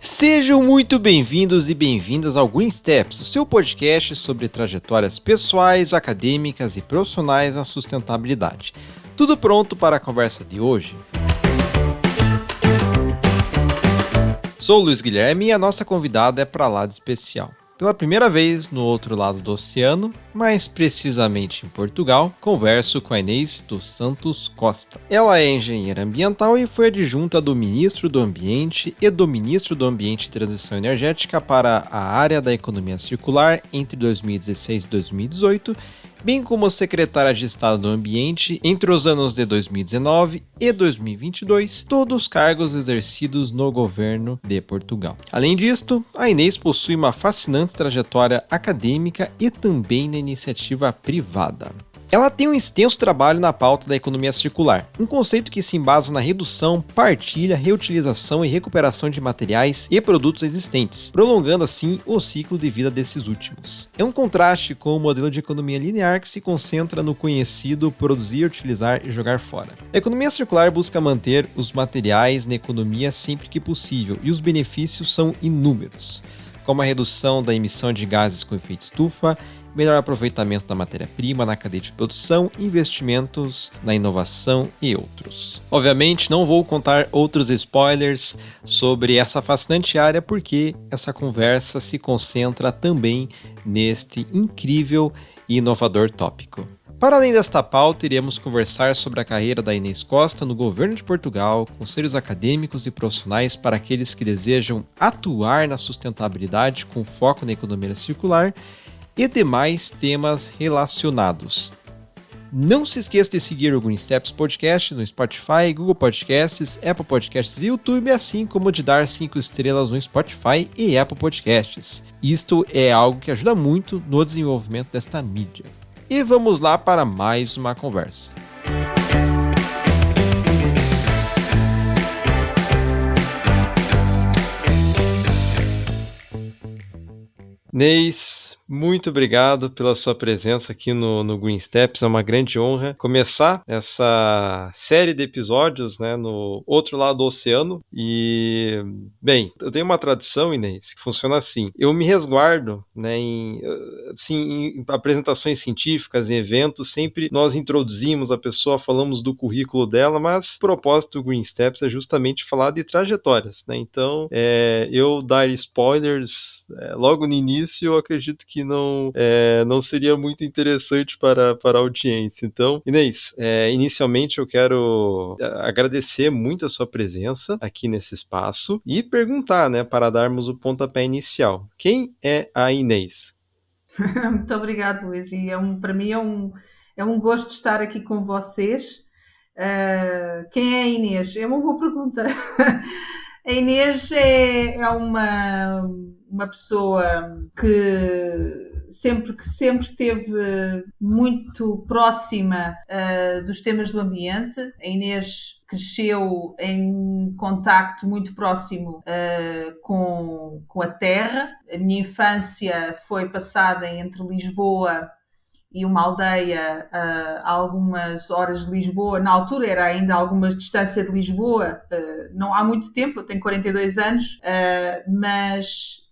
Sejam muito bem-vindos e bem-vindas ao Green Steps, o seu podcast sobre trajetórias pessoais, acadêmicas e profissionais na sustentabilidade. Tudo pronto para a conversa de hoje? Sou o Luiz Guilherme e a nossa convidada é para lá de especial. Pela primeira vez no outro lado do oceano, mais precisamente em Portugal, converso com a Inês dos Santos Costa. Ela é engenheira ambiental e foi adjunta do Ministro do Ambiente e do Ministro do Ambiente e Transição Energética para a área da economia circular entre 2016 e 2018, bem como secretária de Estado do Ambiente entre os anos de 2019 e 2022, todos os cargos exercidos no governo de Portugal. Além disto, a Inês possui uma fascinante trajetória acadêmica e também na iniciativa privada. Ela tem um extenso trabalho na pauta da economia circular, um conceito que se embasa na redução, partilha, reutilização e recuperação de materiais e produtos existentes, prolongando assim o ciclo de vida desses últimos. É um contraste com o modelo de economia linear que se concentra no conhecido produzir, utilizar e jogar fora. A economia circular busca manter os materiais na economia sempre que possível e os benefícios são inúmeros, como a redução da emissão de gases com efeito estufa, melhor aproveitamento da matéria-prima na cadeia de produção, investimentos na inovação e outros. Obviamente, não vou contar outros spoilers sobre essa fascinante área, porque essa conversa se concentra também neste incrível e inovador tópico. Para além desta pauta, iremos conversar sobre a carreira da Inês Costa no governo de Portugal, conselhos acadêmicos e profissionais para aqueles que desejam atuar na sustentabilidade com foco na economia circular, e demais temas relacionados. Não se esqueça de seguir o Green Steps Podcast no Spotify, Google Podcasts, Apple Podcasts e YouTube, assim como de dar 5 estrelas no Spotify e Apple Podcasts. Isto é algo que ajuda muito no desenvolvimento desta mídia. E vamos lá para mais uma conversa. Inês, muito obrigado pela sua presença aqui no Green Steps, é uma grande honra começar essa série de episódios, né, no outro lado do oceano. E, bem, eu tenho uma tradição, Inês, que funciona assim: eu me resguardo, né, em apresentações científicas, em eventos, sempre nós introduzimos a pessoa, falamos do currículo dela, mas o propósito do Green Steps é justamente falar de trajetórias, né? Então, eu dar spoilers logo no início, eu acredito que não seria muito interessante para a audiência. Então, Inês, inicialmente eu quero agradecer muito a sua presença aqui nesse espaço e perguntar, né, para darmos o pontapé inicial. Quem é a Inês? Muito obrigado, Luís. E para mim é um gosto estar aqui com vocês. Quem é a Inês? É uma boa pergunta. A Inês é uma pessoa que sempre esteve muito próxima dos temas do ambiente. A Inês cresceu em contacto muito próximo com a terra. A minha infância foi passada entre Lisboa e uma aldeia a algumas horas de Lisboa. Na altura era ainda alguma distância de Lisboa, não há muito tempo, eu tenho 42 anos, mas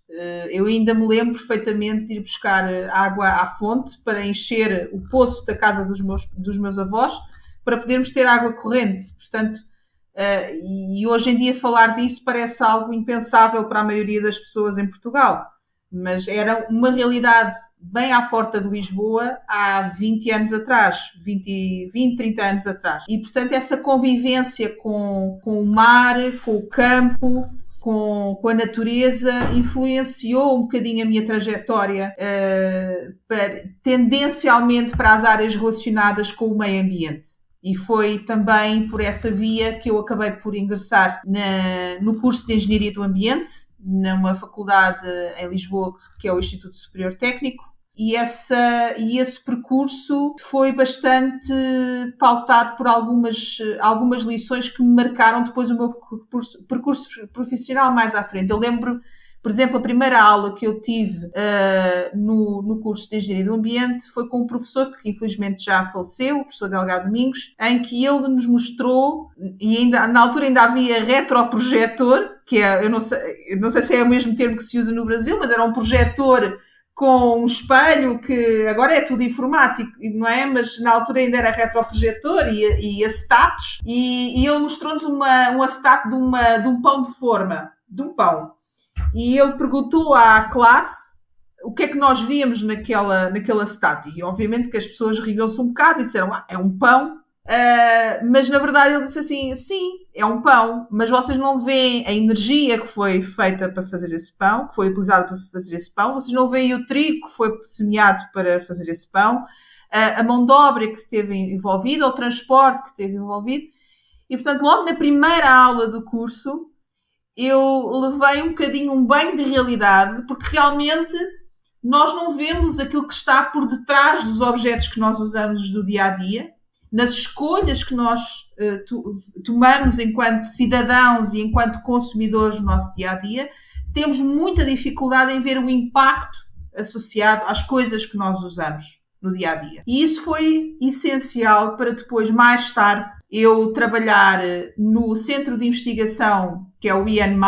eu ainda me lembro perfeitamente de ir buscar água à fonte para encher o poço da casa dos meus avós, para podermos ter água corrente. Portanto, e hoje em dia falar disso parece algo impensável para a maioria das pessoas em Portugal, mas era uma realidade bem à porta de Lisboa há 20 anos atrás, 20, 30 anos atrás. E, portanto, essa convivência com o mar, com o campo, com a natureza, influenciou um bocadinho a minha trajetória tendencialmente para as áreas relacionadas com o meio ambiente. E foi também por essa via que eu acabei por ingressar no curso de Engenharia do Ambiente, numa faculdade em Lisboa, que é o Instituto Superior Técnico, e esse percurso foi bastante pautado por algumas lições que me marcaram depois o meu percurso profissional mais à frente. Eu lembro Por exemplo, a primeira aula que eu tive no curso de Engenharia do Ambiente foi com um professor que infelizmente já faleceu, o professor Delgado Domingos, em que ele nos mostrou, e ainda, na altura ainda havia retroprojetor, que é, eu não sei se é o mesmo termo que se usa no Brasil, mas era um projetor com um espelho, que agora é tudo informático, não é? Mas na altura ainda era retroprojetor e acetatos, e ele mostrou-nos um acetato de um pão de forma, de um pão. E ele perguntou à classe o que é que nós víamos naquele acetato. E obviamente que as pessoas riram-se um bocado e disseram, é um pão. Mas na verdade ele disse assim, sim, é um pão, mas vocês não veem a energia que foi feita para fazer esse pão, que foi utilizada para fazer esse pão, vocês não veem o trigo que foi semeado para fazer esse pão, a mão de obra que esteve envolvida, o transporte que esteve envolvido. E portanto logo na primeira aula do curso eu levei um bocadinho um banho de realidade, porque realmente nós não vemos aquilo que está por detrás dos objetos que nós usamos do dia a dia, nas escolhas que nós tomamos enquanto cidadãos e enquanto consumidores no nosso dia a dia. Temos muita dificuldade em ver o impacto associado às coisas que nós usamos no dia a dia. E isso foi essencial para depois, mais tarde, eu trabalhar no Centro de Investigação, que é o IN+,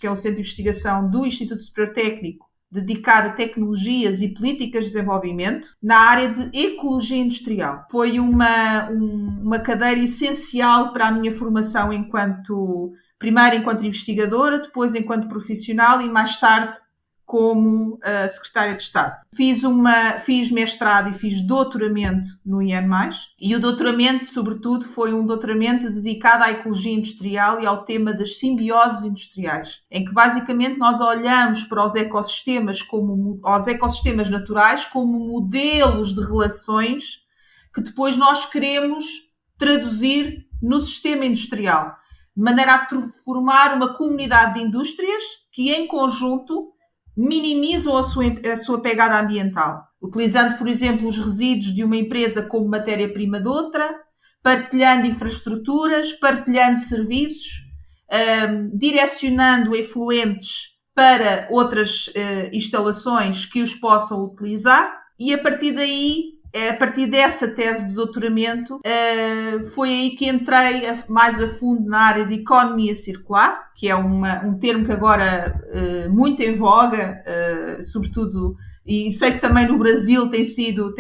que é o Centro de Investigação do Instituto Superior Técnico, dedicado a tecnologias e políticas de desenvolvimento, na área de ecologia industrial. Foi uma cadeira essencial para a minha formação primeiro enquanto investigadora, depois enquanto profissional e mais tarde como secretária de Estado. Fiz mestrado e fiz doutoramento no IN+, e o doutoramento, sobretudo, foi um doutoramento dedicado à ecologia industrial e ao tema das simbioses industriais, em que basicamente nós olhamos para os ecossistemas naturais como modelos de relações que depois nós queremos traduzir no sistema industrial, de maneira a formar uma comunidade de indústrias que, em conjunto, minimizam a sua pegada ambiental, utilizando, por exemplo, os resíduos de uma empresa como matéria-prima de outra, partilhando infraestruturas, partilhando serviços, direcionando efluentes para outras instalações que os possam utilizar, e a partir dessa tese de doutoramento, foi aí que entrei mais a fundo na área de economia circular, que é um termo que agora muito em voga, sobretudo, e sei que também no Brasil tem sido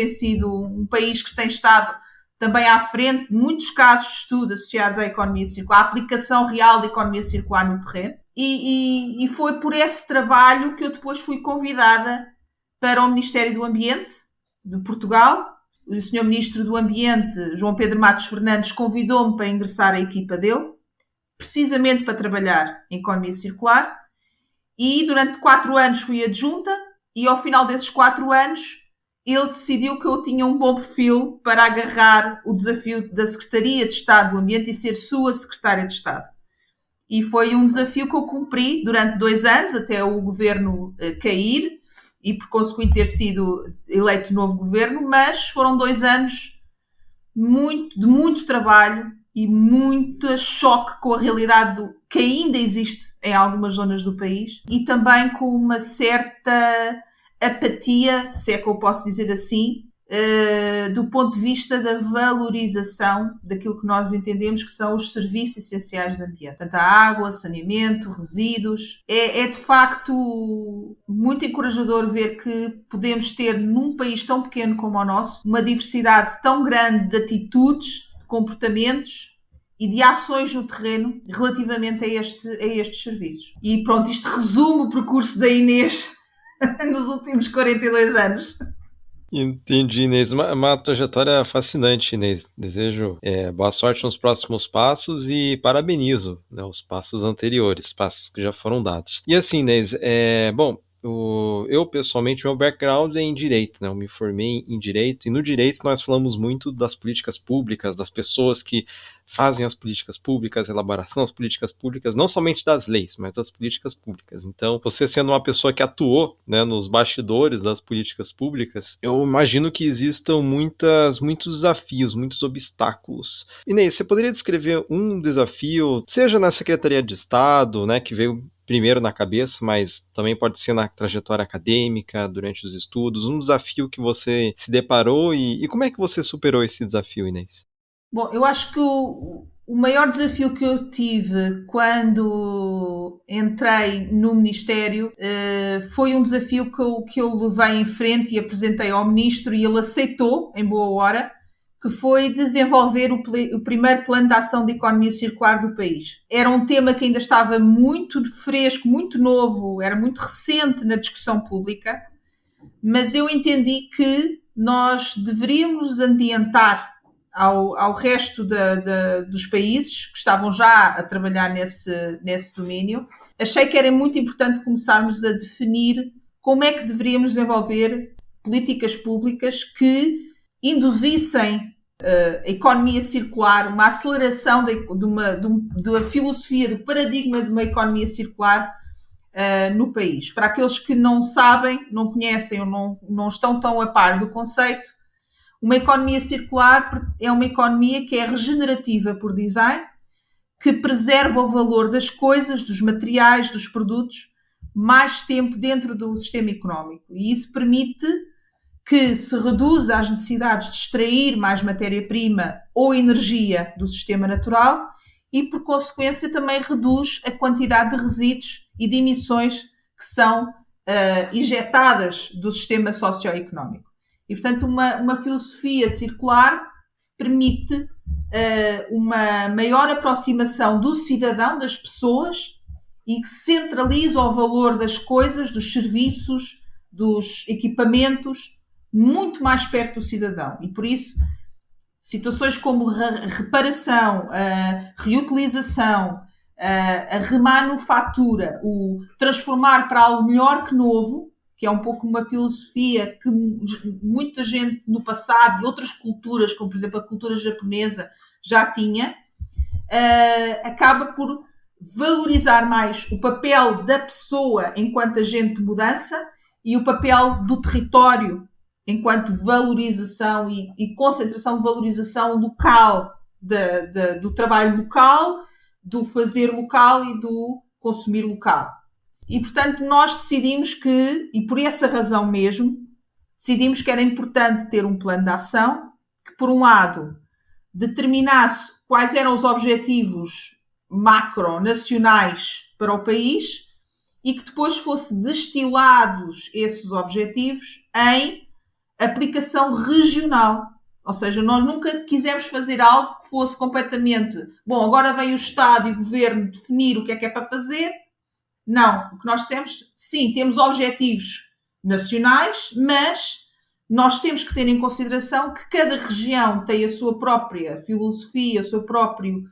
um país que tem estado também à frente de muitos casos de estudo associados à economia circular, à aplicação real da economia circular no terreno. E foi por esse trabalho que eu depois fui convidada para o Ministério do Ambiente de Portugal. O Sr. Ministro do Ambiente, João Pedro Matos Fernandes, convidou-me para ingressar à equipa dele, precisamente para trabalhar em economia circular, e durante 4 anos fui adjunta, e ao final desses 4 anos ele decidiu que eu tinha um bom perfil para agarrar o desafio da Secretaria de Estado do Ambiente e ser sua Secretária de Estado. E foi um desafio que eu cumpri durante 2 anos, até o governo cair, e por consequente ter sido eleito novo governo, mas foram 2 anos de muito trabalho e muito choque com a realidade que ainda existe em algumas zonas do país, e também com uma certa apatia, se é que eu posso dizer assim, do ponto de vista da valorização daquilo que nós entendemos que são os serviços essenciais do ambiente. Portanto, a água, saneamento, resíduos. É de facto muito encorajador ver que podemos ter, num país tão pequeno como o nosso, uma diversidade tão grande de atitudes, de comportamentos e de ações no terreno relativamente a estes serviços. E pronto, isto resume o percurso da Inês nos últimos 42 anos. Entendi, Inês. Uma trajetória fascinante, Inês. Desejo boa sorte nos próximos passos e parabenizo, né, os passos anteriores, passos que já foram dados. E assim, Inês, eu pessoalmente, meu background é em direito, né? Eu me formei em direito, e no direito nós falamos muito das políticas públicas, das pessoas que fazem as políticas públicas, a elaboração das políticas públicas, não somente das leis, mas das políticas públicas. Então, você sendo uma pessoa que atuou, né, nos bastidores das políticas públicas, eu imagino que existam muitos desafios, muitos obstáculos. Inês, você poderia descrever um desafio, seja na Secretaria de Estado, né, que veio primeiro na cabeça, mas também pode ser na trajetória acadêmica, durante os estudos, um desafio que você se deparou e como é que você superou esse desafio, Inês? Bom, eu acho que o maior desafio que eu tive quando entrei no Ministério foi um desafio que eu levei em frente e apresentei ao Ministro e ele aceitou, em boa hora, que foi desenvolver o primeiro plano de ação de economia circular do país. Era um tema que ainda estava muito fresco, muito novo, era muito recente na discussão pública, mas eu entendi que nós deveríamos adiantar ao resto dos países que estavam já a trabalhar nesse domínio. Achei que era muito importante começarmos a definir como é que deveríamos desenvolver políticas públicas que induzissem a economia circular, uma aceleração de uma filosofia, do paradigma de uma economia circular no país. Para aqueles que não sabem, não conhecem ou não estão tão a par do conceito, uma economia circular é uma economia que é regenerativa por design, que preserva o valor das coisas, dos materiais, dos produtos, mais tempo dentro do sistema económico. E isso permite que se reduza as necessidades de extrair mais matéria-prima ou energia do sistema natural e, por consequência, também reduz a quantidade de resíduos e de emissões que são injetadas do sistema socioeconómico. E, portanto, uma filosofia circular permite uma maior aproximação do cidadão, das pessoas, e que centraliza o valor das coisas, dos serviços, dos equipamentos, muito mais perto do cidadão. E, por isso, situações como a reparação, a reutilização, a remanufatura, o transformar para algo melhor que novo, que é um pouco uma filosofia que muita gente no passado e outras culturas, como por exemplo a cultura japonesa, já tinha, acaba por valorizar mais o papel da pessoa enquanto agente de mudança e o papel do território enquanto valorização e concentração de valorização local, do trabalho local, do fazer local e do consumir local. E, portanto, nós decidimos que, e por essa razão mesmo, decidimos que era importante ter um plano de ação que, por um lado, determinasse quais eram os objetivos macro-nacionais para o país e que depois fosse destilados esses objetivos em aplicação regional. Ou seja, nós nunca quisemos fazer algo que fosse completamente... Bom, agora vem o Estado e o Governo definir o que é para fazer. Não, o que nós dissemos, sim, temos objetivos nacionais, mas nós temos que ter em consideração que cada região tem a sua própria filosofia, o seu próprio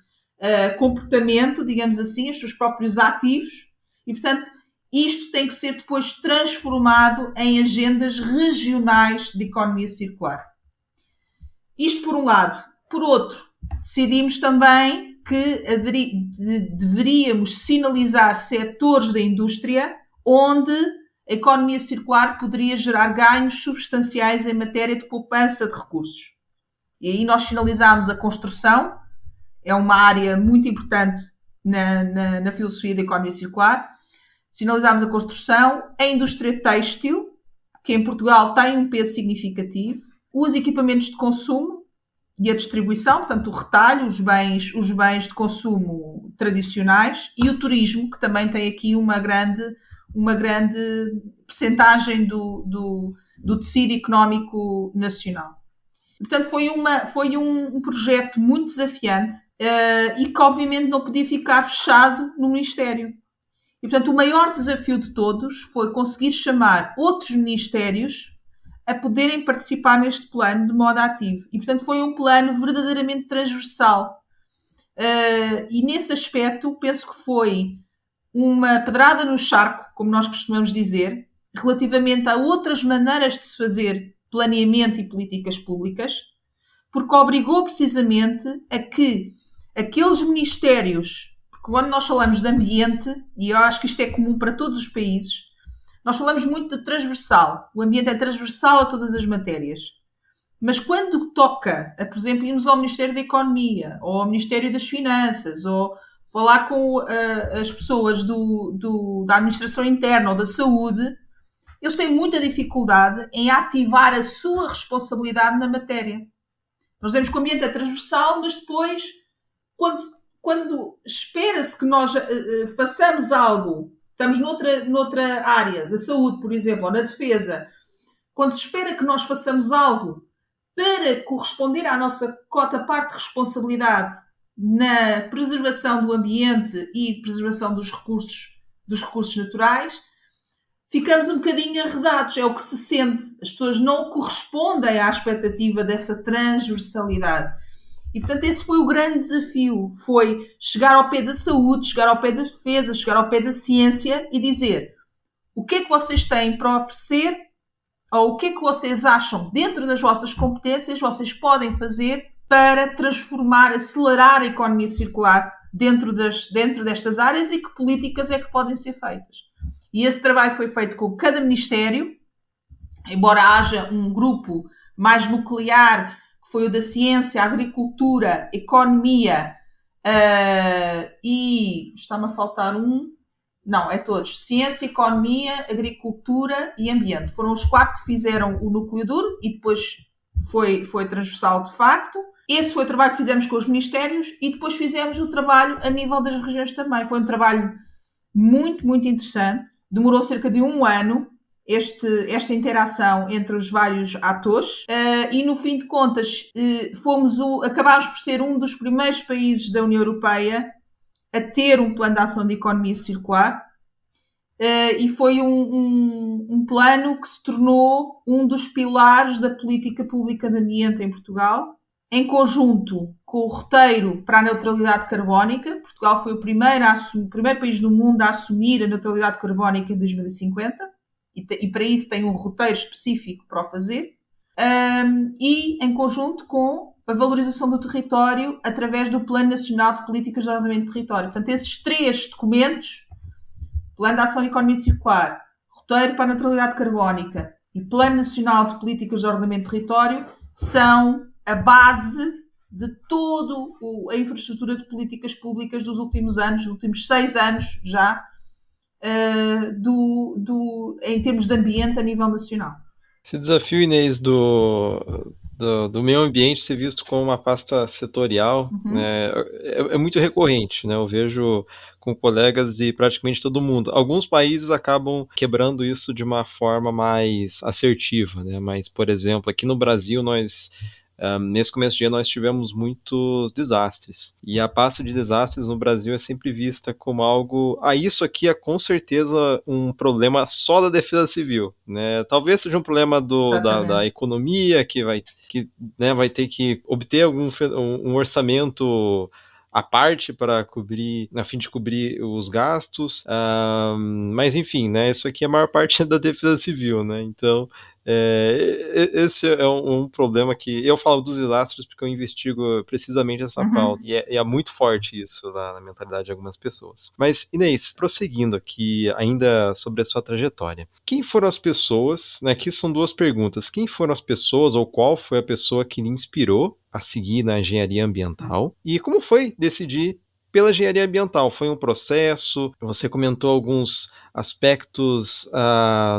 comportamento, digamos assim, os seus próprios ativos, e, portanto, isto tem que ser depois transformado em agendas regionais de economia circular. Isto por um lado. Por outro, decidimos também que deveríamos sinalizar setores da indústria onde a economia circular poderia gerar ganhos substanciais em matéria de poupança de recursos. E aí nós sinalizámos a construção, é uma área muito importante na filosofia da economia circular. Sinalizámos a construção, a indústria têxtil, que em Portugal tem um peso significativo, os equipamentos de consumo e a distribuição, portanto o retalho, os bens de consumo tradicionais, e o turismo, que também tem aqui uma grande percentagem do tecido económico nacional. Portanto, foi um projeto muito desafiante e que obviamente não podia ficar fechado no Ministério. E, portanto, o maior desafio de todos foi conseguir chamar outros ministérios a poderem participar neste plano de modo ativo. E, portanto, foi um plano verdadeiramente transversal. E, nesse aspecto, penso que foi uma pedrada no charco, como nós costumamos dizer, relativamente a outras maneiras de se fazer planeamento e políticas públicas, porque obrigou precisamente a que aqueles ministérios... Quando nós falamos de ambiente, e eu acho que isto é comum para todos os países, nós falamos muito de transversal. O ambiente é transversal a todas as matérias. Mas quando toca, por exemplo, irmos ao Ministério da Economia, ou ao Ministério das Finanças, ou falar com as pessoas da administração interna ou da saúde, eles têm muita dificuldade em ativar a sua responsabilidade na matéria. Nós dizemos que o ambiente é transversal, mas depois, quando espera-se que nós façamos algo, estamos noutra área da saúde, por exemplo, ou na defesa, quando se espera que nós façamos algo para corresponder à nossa cota-parte de responsabilidade na preservação do ambiente e preservação dos recursos naturais, ficamos um bocadinho arredados, é o que se sente. As pessoas não correspondem à expectativa dessa transversalidade. E, portanto, esse foi o grande desafio, foi chegar ao pé da saúde, chegar ao pé da defesa, chegar ao pé da ciência e dizer o que é que vocês têm para oferecer ou o que é que vocês acham dentro das vossas competências vocês podem fazer para transformar, acelerar a economia circular dentro destas áreas e que políticas é que podem ser feitas. E esse trabalho foi feito com cada ministério, embora haja um grupo mais nuclear, que foi o da ciência, agricultura, economia e... está-me a faltar um... Não, é todos. Ciência, economia, agricultura e ambiente. Foram os 4 que fizeram o núcleo duro e depois foi transversal de facto. Esse foi o trabalho que fizemos com os ministérios e depois fizemos o trabalho a nível das regiões também. Foi um trabalho muito, muito interessante. Demorou cerca de 1 ano esta interação entre os vários atores e, no fim de contas, acabámos por ser um dos primeiros países da União Europeia a ter um plano de ação de economia circular e foi um plano que se tornou um dos pilares da política pública de ambiente em Portugal, em conjunto com o roteiro para a neutralidade carbónica. Portugal foi o primeiro país do mundo a assumir a neutralidade carbónica em 2050 e para isso tem um roteiro específico para o fazer e em conjunto com a valorização do território através do Plano Nacional de Políticas de Ordenamento do Território. Portanto, esses 3 documentos, Plano de Ação de Economia Circular, Roteiro para a Neutralidade Carbónica e Plano Nacional de Políticas de Ordenamento do Território, são a base de toda a infraestrutura de políticas públicas dos últimos anos, dos últimos 6 anos já, em termos de ambiente a nível nacional. Esse desafio, Inês, do meio ambiente ser visto como uma pasta setorial, né, é muito recorrente, né? Eu vejo com colegas de praticamente todo mundo. Alguns países acabam quebrando isso de uma forma mais assertiva, né? Mas, por exemplo, aqui no Brasil, nesse começo de ano nós tivemos muitos desastres. E a pasta de desastres no Brasil é sempre vista como algo... isso aqui é com certeza um problema só da defesa civil, né? Talvez seja um problema da economia, que vai ter que obter um orçamento à parte para cobrir, a fim de cobrir os gastos, mas enfim, né, isso aqui é a maior parte da defesa civil, né, então esse é um problema que eu falo dos desastres porque eu investigo precisamente essa pauta, e é muito forte isso na mentalidade de algumas pessoas. Mas, Inês, prosseguindo aqui ainda sobre a sua trajetória, quem foram as pessoas, né, aqui são 2 perguntas, quem foram as pessoas ou qual foi a pessoa que lhe inspirou a seguir na engenharia ambiental e como foi decidir pela engenharia ambiental? Foi um processo? Você comentou alguns aspectos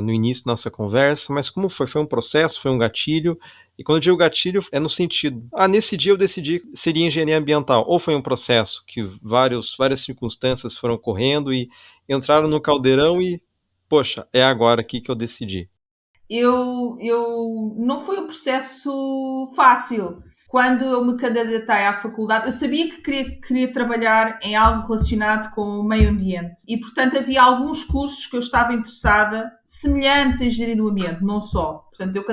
no início da nossa conversa, mas como foi? Foi um processo? Foi um gatilho? E quando eu digo gatilho, é no sentido, nesse dia eu decidi que seria engenharia ambiental, ou foi um processo que várias circunstâncias foram correndo e entraram no caldeirão e, poxa, é agora aqui que eu decidi? Não foi um processo fácil. Quando eu me candidatei à faculdade, eu sabia que queria trabalhar em algo relacionado com o meio ambiente. E, portanto, havia alguns cursos que eu estava interessada, semelhantes à engenharia do ambiente, não só. Portanto,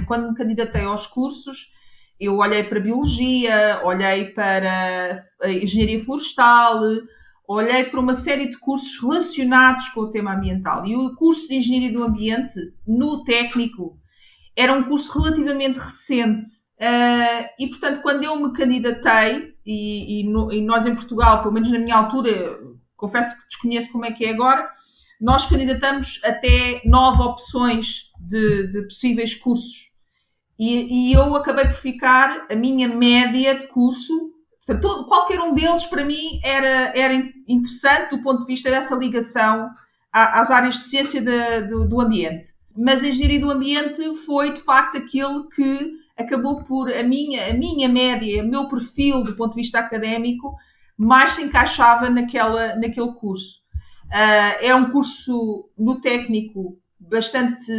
quando me candidatei aos cursos, eu olhei para biologia, olhei para a engenharia florestal, olhei para uma série de cursos relacionados com o tema ambiental. E o curso de engenharia do ambiente, no técnico, era um curso relativamente recente. E, portanto, quando eu me candidatei, e nós em Portugal, pelo menos na minha altura, confesso que desconheço como é que é agora, nós candidatamos até 9 opções de possíveis cursos. E eu acabei por ficar, a minha média de curso, Portanto, qualquer um deles, para mim, era interessante do ponto de vista dessa ligação às áreas de ciência do ambiente. Mas a engenharia do ambiente foi, de facto, aquilo que acabou por a minha média, o meu perfil do ponto de vista académico, mais se encaixava naquele curso. É um curso no técnico bastante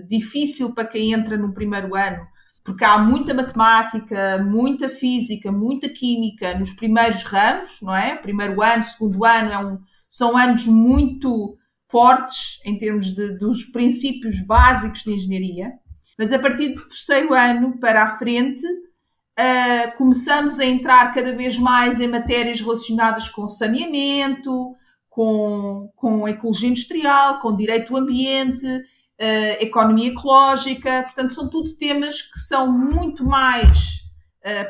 difícil para quem entra no primeiro ano, porque há muita matemática, muita física, muita química nos primeiros ramos, não é? Primeiro ano, segundo ano, são anos muito fortes em termos dos princípios básicos de engenharia, mas a partir do terceiro ano para a frente começamos a entrar cada vez mais em matérias relacionadas com saneamento, com ecologia industrial, com direito do ambiente, economia ecológica. Portanto, são tudo temas que são muito mais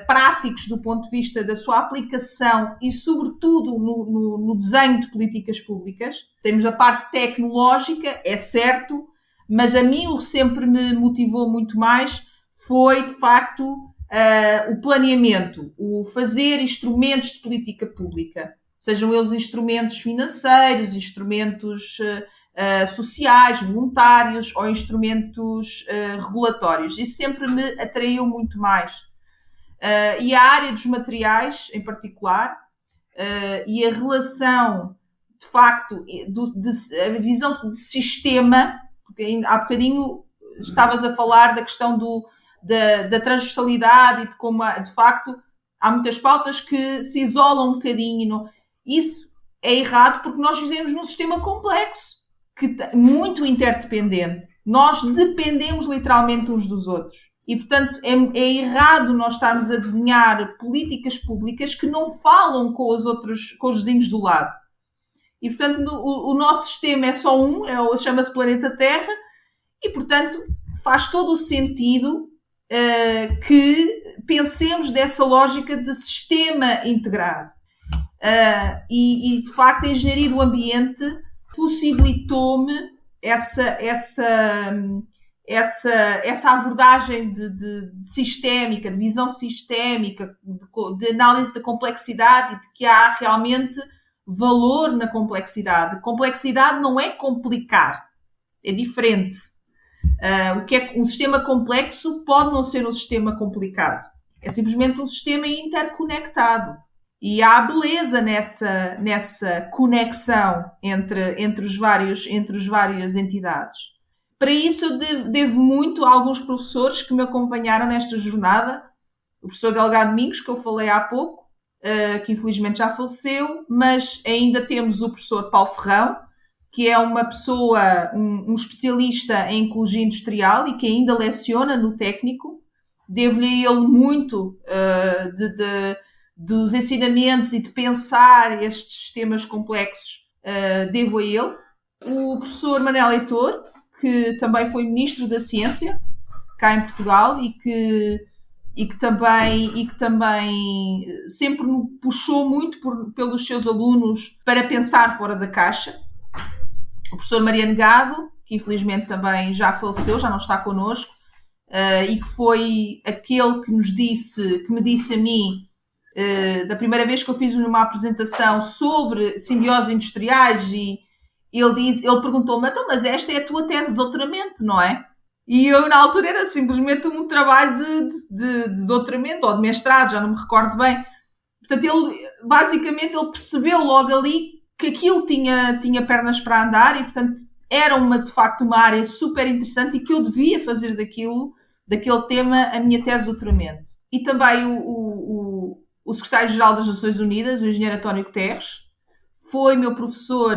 práticos do ponto de vista da sua aplicação e, sobretudo, no desenho de políticas públicas. Temos a parte tecnológica, é certo, mas a mim o que sempre me motivou muito mais foi, de facto, o planeamento, o fazer instrumentos de política pública, sejam eles instrumentos financeiros, instrumentos sociais, voluntários ou instrumentos regulatórios. Isso sempre me atraiu muito mais. E a área dos materiais, em particular, e a relação, de facto, a visão de sistema, porque há bocadinho estavas a falar da questão da transversalidade e de como, de facto, há muitas pautas que se isolam um bocadinho. Isso é errado porque nós vivemos num sistema complexo, muito interdependente. Nós dependemos literalmente uns dos outros. E, portanto, é errado nós estarmos a desenhar políticas públicas que não falam com os vizinhos do lado. E, portanto, o nosso sistema é só chama-se planeta Terra, e, portanto, faz todo o sentido que pensemos dessa lógica de sistema integrado. E, de facto, a engenharia do ambiente possibilitou-me essa abordagem de sistémica, de visão sistémica, de análise da complexidade e de que há realmente valor na complexidade. Complexidade não é complicar, é diferente. O que é um sistema complexo pode não ser um sistema complicado. É simplesmente um sistema interconectado. E há beleza nessa conexão entre as várias entidades. Para isso eu devo muito a alguns professores que me acompanharam nesta jornada. O professor Delgado Domingos, que eu falei há pouco, que infelizmente já faleceu, mas ainda temos o professor Paulo Ferrão, que é uma pessoa, um especialista em ecologia industrial e que ainda leciona no técnico. Devo-lhe a ele muito dos ensinamentos e de pensar estes sistemas complexos, devo a ele. O professor Manuel Heitor, que também foi Ministro da Ciência, cá em Portugal, e que também sempre puxou muito pelos seus alunos para pensar fora da caixa. O professor Mariano Gago, que infelizmente também já faleceu, já não está connosco, e que foi aquele que me disse a mim, da primeira vez que eu fiz uma apresentação sobre simbioses industriais, e ele perguntou-me, então, mas esta é a tua tese de doutoramento, não é? E eu, na altura, era simplesmente um trabalho de doutoramento ou de mestrado, já não me recordo bem. Portanto, ele percebeu logo ali que aquilo tinha pernas para andar e, portanto, era de facto uma área super interessante e que eu devia fazer daquele tema a minha tese de doutoramento. E também o secretário-geral das Nações Unidas, o engenheiro António Guterres, foi meu professor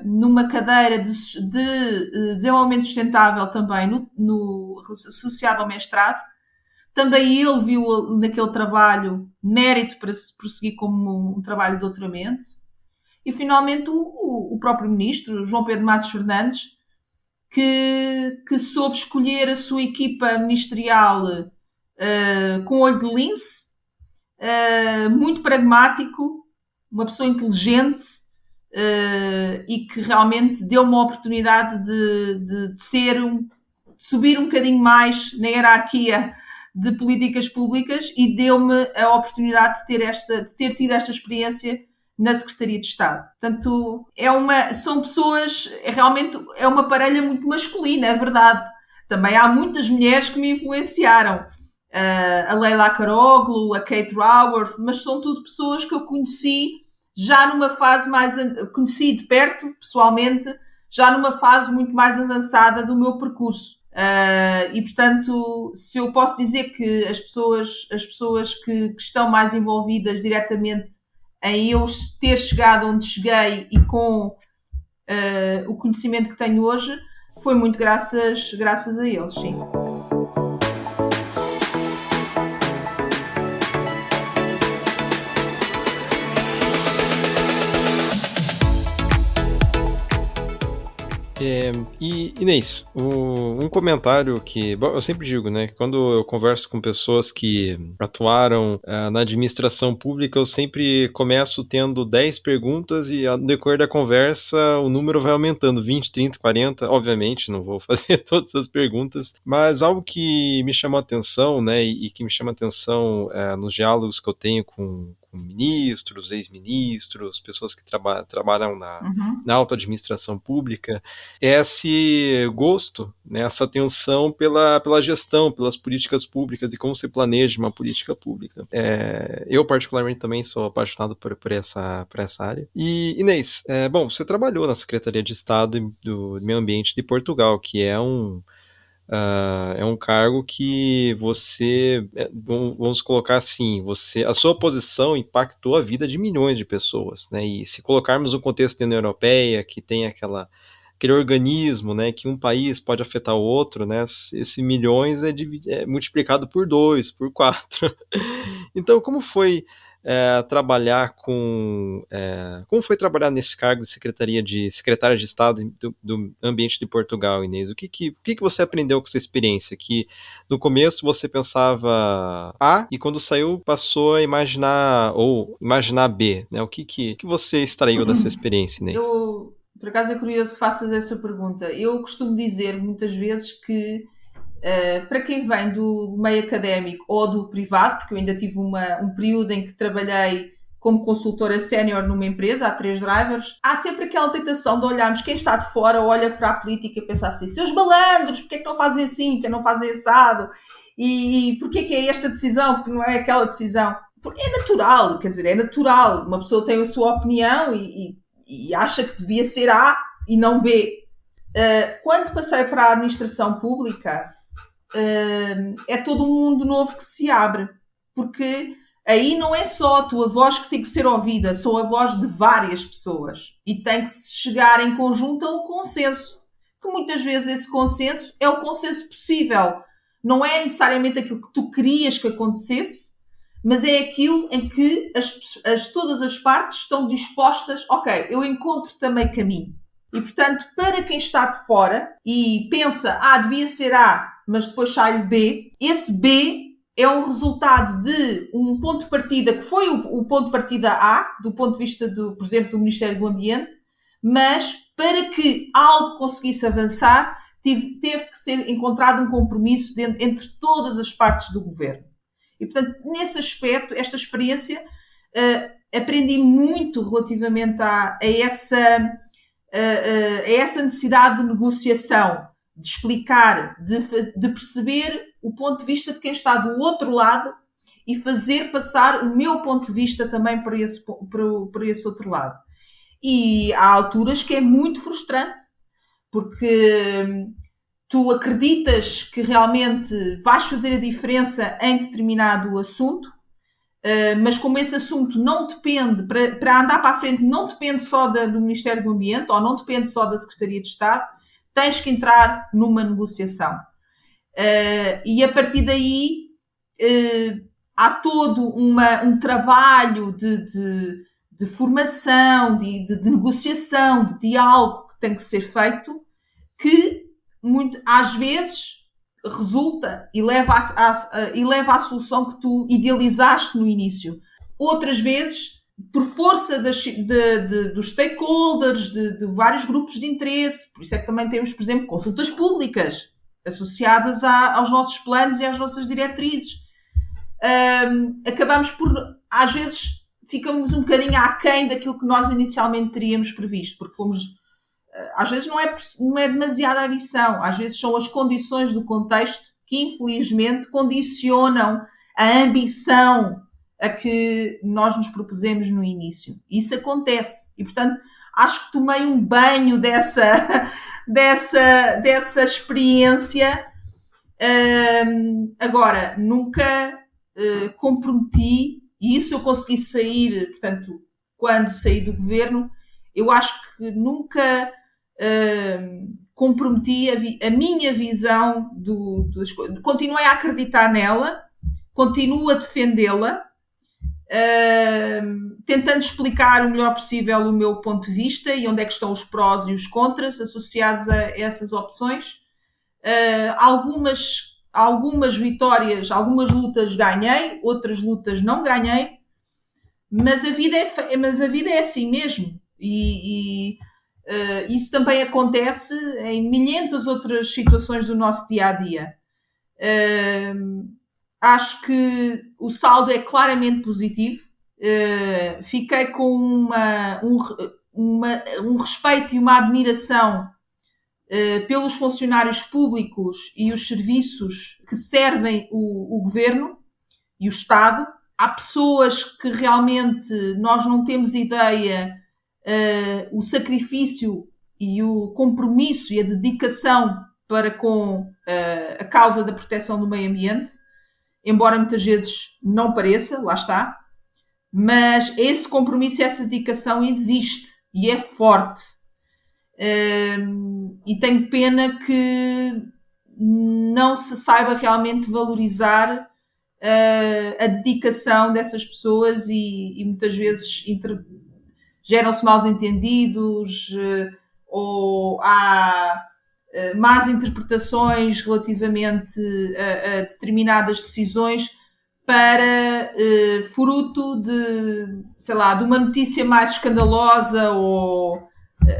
numa cadeira de desenvolvimento sustentável também associado ao mestrado. Também ele viu naquele trabalho mérito para se prosseguir como um trabalho de doutoramento. E finalmente o próprio ministro, João Pedro Matos Fernandes, que soube escolher a sua equipa ministerial com olho de lince, muito pragmático, uma pessoa inteligente e que realmente deu uma oportunidade de subir um bocadinho mais na hierarquia de políticas públicas e deu-me a oportunidade de ter tido esta experiência na Secretaria de Estado. Portanto, são pessoas, realmente é uma parelha muito masculina, é verdade. Também há muitas mulheres que me influenciaram. A Leila Caroglu, a Kate Raworth, mas são tudo pessoas que eu conheci já numa fase conheci de perto, pessoalmente, já numa fase muito mais avançada do meu percurso. E, portanto, se eu posso dizer que as pessoas que estão mais envolvidas diretamente em eu ter chegado onde cheguei e com o conhecimento que tenho hoje, foi muito graças a eles, sim. E Inês, um comentário que eu sempre digo, né, que quando eu converso com pessoas que atuaram na administração pública, eu sempre começo tendo 10 perguntas e no decorrer da conversa o número vai aumentando, 20, 30, 40, obviamente não vou fazer todas as perguntas, mas algo que me chamou a atenção, né, e que me chama a atenção nos diálogos que eu tenho com ministros, ex-ministros, pessoas que trabalham na alta administração pública, é esse gosto, né, essa atenção pela gestão, pelas políticas públicas e como se planeja uma política pública. Eu, particularmente, também sou apaixonado por essa área. E, Inês, bom, você trabalhou na Secretaria de Estado do Meio Ambiente de Portugal, que é um cargo que vamos colocar assim, a sua posição impactou a vida de milhões de pessoas, né? E se colocarmos no contexto da União Europeia, que tem aquele organismo, né, que um país pode afetar o outro, né? Esse milhões é multiplicado por 2, por 4. Então, como foi trabalhar como foi trabalhar nesse cargo de secretária de Estado do Ambiente de Portugal, Inês? O que você aprendeu com essa experiência? Que no começo você pensava A e quando saiu passou a imaginar B, né? O que você extraiu dessa experiência, Inês? Por acaso é curioso que faças essa pergunta. Eu costumo dizer muitas vezes que para quem vem do meio académico ou do privado, porque eu ainda tive um período em que trabalhei como consultora sénior numa empresa, há 3 drivers, há sempre aquela tentação de olharmos quem está de fora, olha para a política e pensa assim, seus malandros, porque é que não fazem assim, porque não fazem assado, e porque é que é esta decisão, porque não é aquela decisão. Porque é natural, quer dizer, é natural, uma pessoa tem a sua opinião e acha que devia ser A e não B. Quando passei para a administração pública, é todo um mundo novo que se abre, porque aí não é só a tua voz que tem que ser ouvida, são a voz de várias pessoas e tem que se chegar em conjunto a um consenso, que muitas vezes esse consenso é o consenso possível, não é necessariamente aquilo que tu querias que acontecesse, mas é aquilo em que todas as partes estão dispostas, ok, eu encontro também caminho. E, portanto, para quem está de fora e pensa, devia ser A, mas depois sai o B, esse B é um resultado de um ponto de partida que foi o ponto de partida A, do ponto de vista, por exemplo, do Ministério do Ambiente, mas para que algo conseguisse avançar, teve que ser encontrado um compromisso entre todas as partes do governo. E, portanto, nesse aspecto, esta experiência, aprendi muito relativamente a essa necessidade de negociação, de explicar, de perceber o ponto de vista de quem está do outro lado e fazer passar o meu ponto de vista também para esse outro lado. E há alturas que é muito frustrante, porque tu acreditas que realmente vais fazer a diferença em determinado assunto, mas como esse assunto não depende, para andar para a frente, não depende só do Ministério do Ambiente ou não depende só da Secretaria de Estado, tens que entrar numa negociação. E a partir daí há todo um trabalho de formação, de negociação, de diálogo que tem que ser feito, que às vezes resulta e leva à solução que tu idealizaste no início. Outras vezes, por força dos stakeholders, de vários grupos de interesse, por isso é que também temos, por exemplo, consultas públicas. associadas aos nossos planos e às nossas diretrizes. Acabamos por, às vezes, ficamos um bocadinho aquém daquilo que nós inicialmente teríamos previsto, porque às vezes não é demasiada ambição, às vezes são as condições do contexto que, infelizmente, condicionam a ambição a que nós nos propusemos no início. Isso acontece. E, portanto, acho que tomei um banho dessa experiência. Agora, nunca comprometi, e isso eu consegui sair, portanto, quando saí do governo, eu acho que nunca comprometi a minha visão das coisas. Continuei a acreditar nela, continuo a defendê-la, tentando explicar o melhor possível o meu ponto de vista e onde é que estão os prós e os contras associados a essas opções. Algumas vitórias, algumas lutas ganhei, outras lutas não ganhei, mas a vida é assim mesmo. E isso também acontece em milhentas outras situações do nosso dia-a-dia. Acho que o saldo é claramente positivo. Fiquei com um respeito e uma admiração pelos funcionários públicos e os serviços que servem o governo e o Estado. Há pessoas que realmente nós não temos ideia o sacrifício e o compromisso e a dedicação para com a causa da proteção do meio ambiente, embora muitas vezes não pareça, lá está, mas esse compromisso e essa dedicação existe e é forte. E tenho pena que não se saiba realmente valorizar a dedicação dessas pessoas e muitas vezes geram-se maus entendidos ou há más interpretações relativamente a determinadas decisões para fruto de uma notícia mais escandalosa ou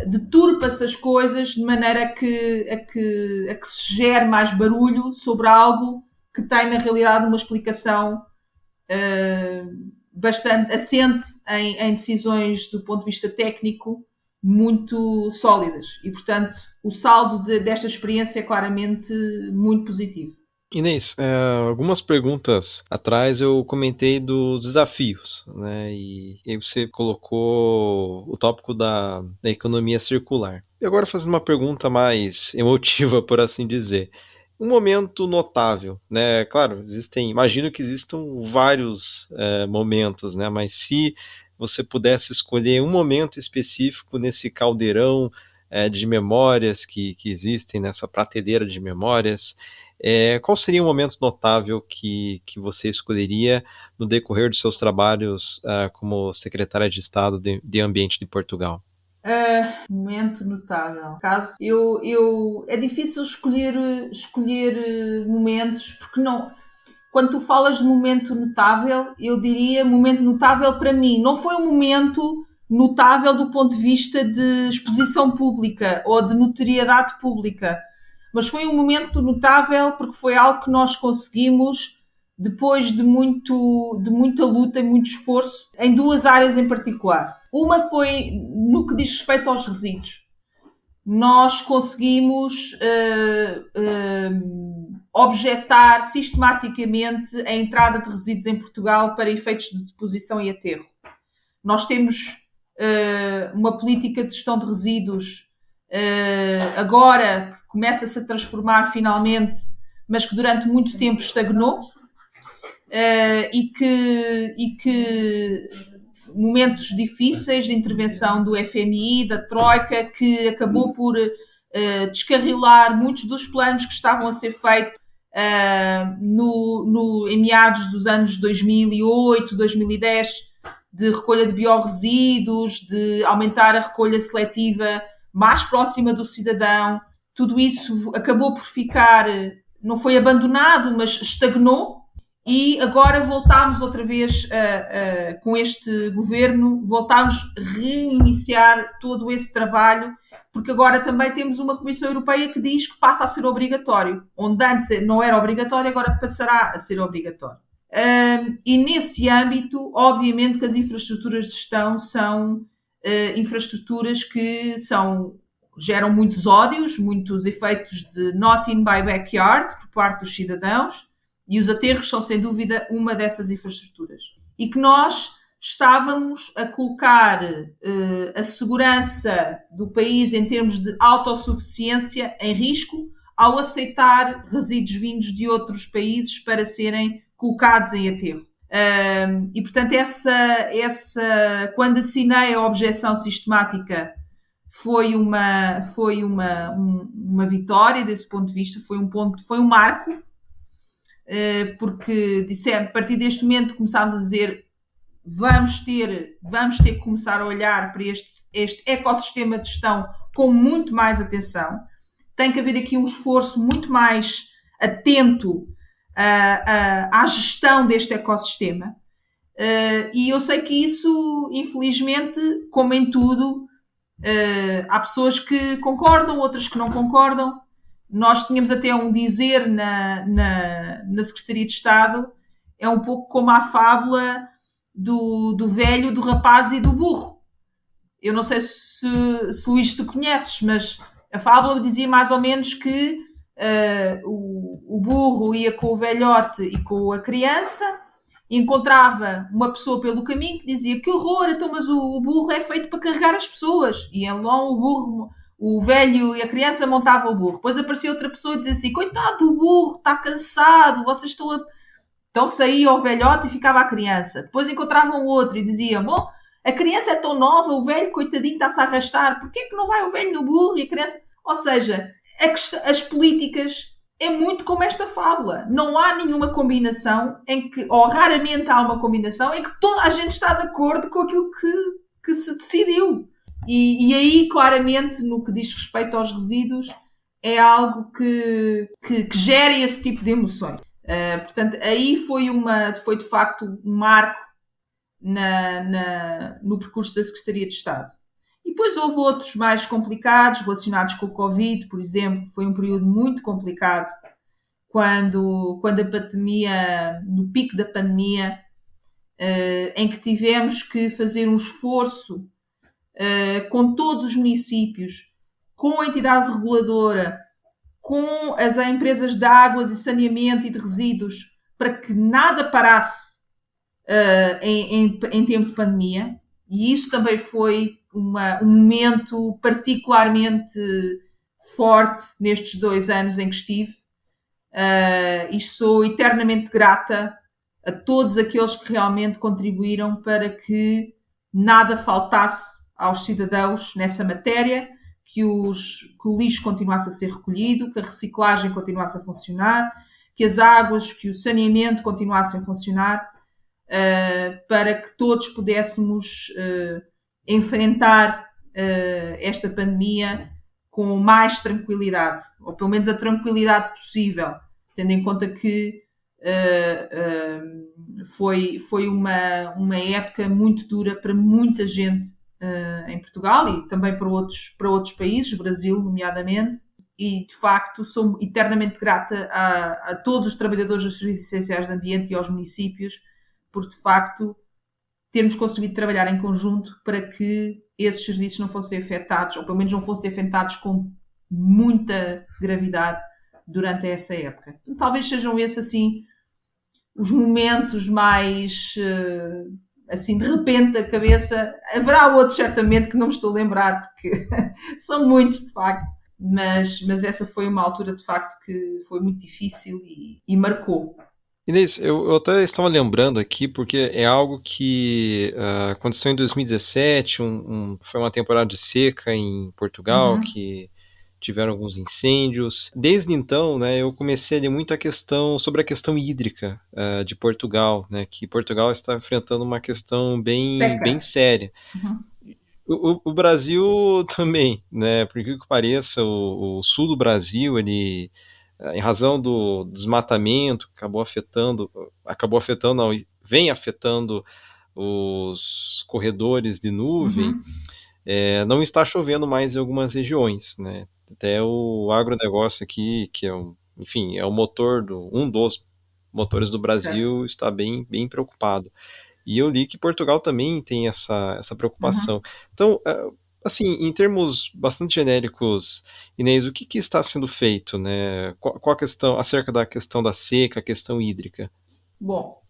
deturpa-se as coisas de maneira a que se gere mais barulho sobre algo que tem na realidade uma explicação bastante assente em decisões do ponto de vista técnico muito sólidas e, portanto, o saldo desta experiência é claramente muito positivo. Inês, algumas perguntas atrás eu comentei dos desafios, né? E aí você colocou o tópico da economia circular. E agora fazendo uma pergunta mais emotiva, por assim dizer. Um momento notável, né? Claro, imagino que existam vários momentos, né? Mas se você pudesse escolher um momento específico nesse caldeirão de memórias que existem, nessa prateleira de memórias, qual seria um momento notável que você escolheria no decorrer dos seus trabalhos como secretária de Estado de Ambiente de Portugal? Momento notável. Caso é difícil escolher momentos, porque não. Quando tu falas de momento notável, eu diria momento notável para mim. Não foi um momento notável do ponto de vista de exposição pública ou de notoriedade pública, mas foi um momento notável porque foi algo que nós conseguimos depois de muita luta e muito esforço em duas áreas em particular. Uma foi no que diz respeito aos resíduos. Nós conseguimos objetar sistematicamente a entrada de resíduos em Portugal para efeitos de deposição e aterro. Nós temos uma política de gestão de resíduos agora que começa-se a transformar finalmente, mas que durante muito tempo estagnou e que momentos difíceis de intervenção do FMI, da Troika, que acabou por descarrilar muitos dos planos que estavam a ser feitos em meados dos anos 2008, 2010, de recolha de biorresíduos, de aumentar a recolha seletiva mais próxima do cidadão. Tudo isso acabou por ficar, não foi abandonado, mas estagnou. E agora voltámos outra vez com este governo, voltámos a reiniciar todo esse trabalho, porque agora também temos uma Comissão Europeia que diz que passa a ser obrigatório, onde antes não era obrigatório, agora passará a ser obrigatório. E nesse âmbito, obviamente que as infraestruturas de gestão são infraestruturas que geram muitos ódios, muitos efeitos de not in my backyard por parte dos cidadãos, e os aterros são sem dúvida uma dessas infraestruturas. E que nós estávamos a colocar a segurança do país em termos de autossuficiência em risco ao aceitar resíduos vindos de outros países para serem colocados em aterro. E, portanto, quando assinei a objeção sistemática, foi uma vitória desse ponto de vista, foi um marco, porque a partir deste momento começámos a dizer vamos ter que começar a olhar para este ecossistema de gestão com muito mais atenção. Tem que haver aqui um esforço muito mais atento à gestão deste ecossistema. E eu sei que isso, infelizmente, como em tudo, há pessoas que concordam, outras que não concordam. Nós tínhamos até um dizer na Secretaria de Estado, é um pouco como a fábula do velho, do rapaz e do burro. Eu não sei se Luís tu conheces, mas a fábula dizia mais ou menos que o burro ia com o velhote e com a criança e encontrava uma pessoa pelo caminho que dizia que horror, então, mas o burro é feito para carregar as pessoas. E então o velho e a criança montavam o burro. Depois aparecia outra pessoa e dizia assim, coitado do burro, está cansado, vocês estão a... Então saía o velhote e ficava a criança. Depois encontravam outro e diziam, bom, a criança é tão nova, o velho, coitadinho, está-se a arrastar. Porquê que não vai o velho no burro e a criança... Ou seja, as políticas é muito como esta fábula. Não há nenhuma combinação ou raramente há uma combinação em que toda a gente está de acordo com aquilo que se decidiu. E aí, claramente, no que diz respeito aos resíduos, é algo que gera esse tipo de emoções. Portanto, aí foi de facto um marco no percurso da Secretaria de Estado. E depois houve outros mais complicados, relacionados com o Covid, por exemplo. Foi um período muito complicado, quando a pandemia, no pico da pandemia, em que tivemos que fazer um esforço com todos os municípios, com a entidade reguladora, com as empresas de águas e saneamento e de resíduos, para que nada parasse em tempo de pandemia. E isso também foi um momento particularmente forte nestes 2 anos em que estive. E sou eternamente grata a todos aqueles que realmente contribuíram para que nada faltasse aos cidadãos nessa matéria, que o lixo continuasse a ser recolhido, que a reciclagem continuasse a funcionar, que as águas, que o saneamento continuassem a funcionar, para que todos pudéssemos enfrentar esta pandemia com mais tranquilidade, ou pelo menos a tranquilidade possível, tendo em conta que foi uma época muito dura para muita gente em Portugal e também para outros países, Brasil nomeadamente, e de facto sou eternamente grata a todos os trabalhadores dos serviços essenciais de ambiente e aos municípios por de facto termos conseguido trabalhar em conjunto para que esses serviços não fossem afetados, ou pelo menos não fossem afetados com muita gravidade durante essa época. Então, talvez sejam esses assim os momentos mais assim de repente da cabeça. Haverá outros certamente que não me estou a lembrar porque são muitos de facto, mas essa foi uma altura de facto que foi muito difícil e marcou. Inês, eu até estava lembrando aqui, porque é algo que aconteceu em 2017, foi uma temporada de seca em Portugal, que tiveram alguns incêndios. Desde então, né, eu comecei a ler muito sobre a questão hídrica de Portugal, né, que Portugal está enfrentando uma questão bem séria. O Brasil também, né, por que pareça, o sul do Brasil, ele... em razão do desmatamento, vem afetando os corredores de nuvem, não está chovendo mais em algumas regiões, né? Até o agronegócio aqui, que enfim, é o motor um dos motores do Certo. Brasil, está bem, bem preocupado. E eu li que Portugal também tem essa preocupação. Uhum. Então, assim, em termos bastante genéricos, Inês, o que está sendo feito, né? Qual a questão, acerca da questão da seca, a questão hídrica? Bom,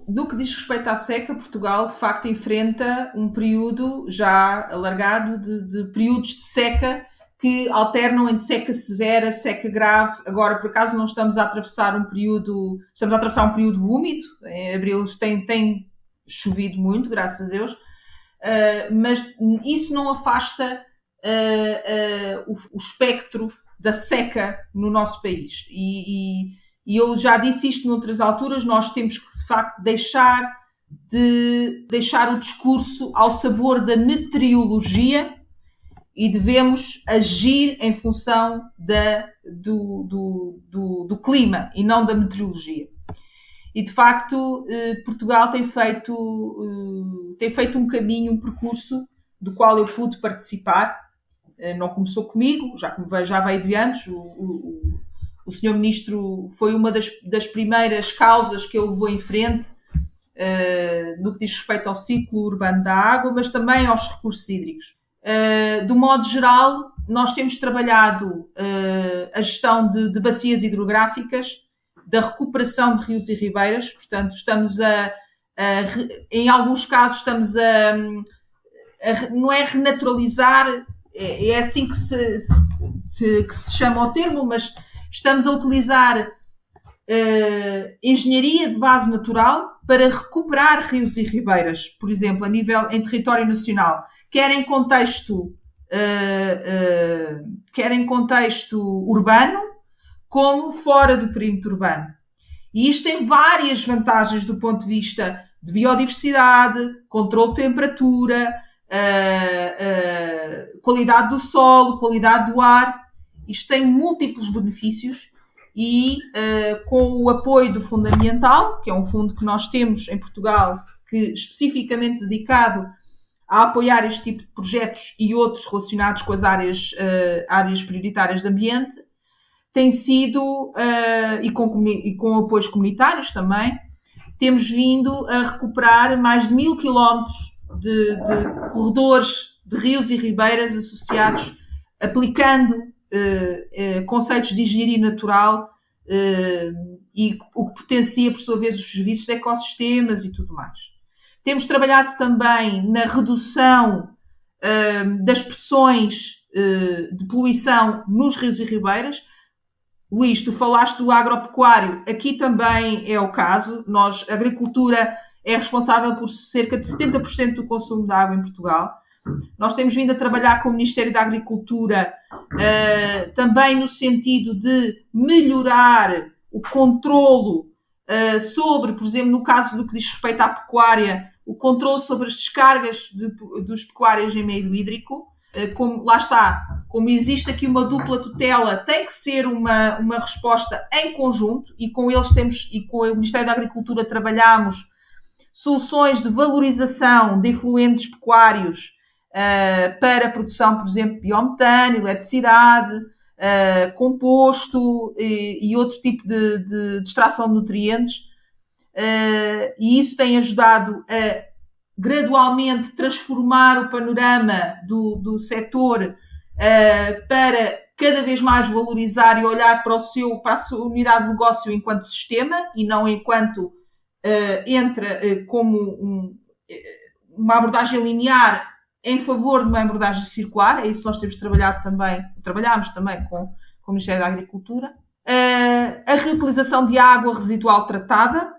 no que diz respeito à seca, Portugal de facto enfrenta um período já alargado de períodos de seca que alternam entre seca severa, seca grave. Agora, por acaso, não estamos a atravessar estamos a atravessar um período úmido. Em abril tem chovido muito, graças a Deus, mas isso não afasta o espectro da seca no nosso país. E eu já disse isto noutras alturas, nós temos que, de facto, deixar o discurso ao sabor da meteorologia e devemos agir em função do clima e não da meteorologia. E, de facto, Portugal tem feito um caminho, um percurso do qual eu pude participar. Não começou comigo, já veio de antes. O Sr. Ministro foi uma das primeiras causas que ele levou em frente no que diz respeito ao ciclo urbano da água, mas também aos recursos hídricos. Do modo geral, nós temos trabalhado a gestão de bacias hidrográficas, da recuperação de rios e ribeiras, portanto, em alguns casos, não é renaturalizar, é assim que se chama o termo, mas estamos a utilizar engenharia de base natural para recuperar rios e ribeiras, por exemplo, em território nacional, quer em contexto urbano, como fora do perímetro urbano. E isto tem várias vantagens do ponto de vista de biodiversidade, controle de temperatura, qualidade do solo, qualidade do ar. Isto tem múltiplos benefícios e com o apoio do Fundo Ambiental, que é um fundo que nós temos em Portugal, que especificamente dedicado a apoiar este tipo de projetos e outros relacionados com as áreas prioritárias de ambiente, tem sido, e com apoios comunitários também, temos vindo a recuperar mais de 1000 quilómetros de corredores de rios e ribeiras associados, aplicando conceitos de engenharia natural e o que potencia, por sua vez, os serviços de ecossistemas e tudo mais. Temos trabalhado também na redução das pressões de poluição nos rios e ribeiras. Luís, tu falaste do agropecuário, aqui também é o caso. A agricultura é responsável por cerca de 70% do consumo de água em Portugal. Nós temos vindo a trabalhar com o Ministério da Agricultura também no sentido de melhorar o controlo sobre, por exemplo, no caso do que diz respeito à pecuária, o controlo sobre as descargas dos pecuários em meio hídrico. Lá está, como existe aqui uma dupla tutela, tem que ser uma resposta em conjunto e com eles e com o Ministério da Agricultura trabalhamos soluções de valorização de efluentes pecuários para a produção, por exemplo, de biometano, eletricidade, composto e outro tipo de extração de nutrientes. E isso tem ajudado a gradualmente transformar o panorama do setor para cada vez mais valorizar e olhar para a sua unidade de negócio enquanto sistema e não enquanto como uma abordagem linear em favor de uma abordagem circular. É isso que nós trabalhámos também com o Ministério da Agricultura. A reutilização de água residual tratada,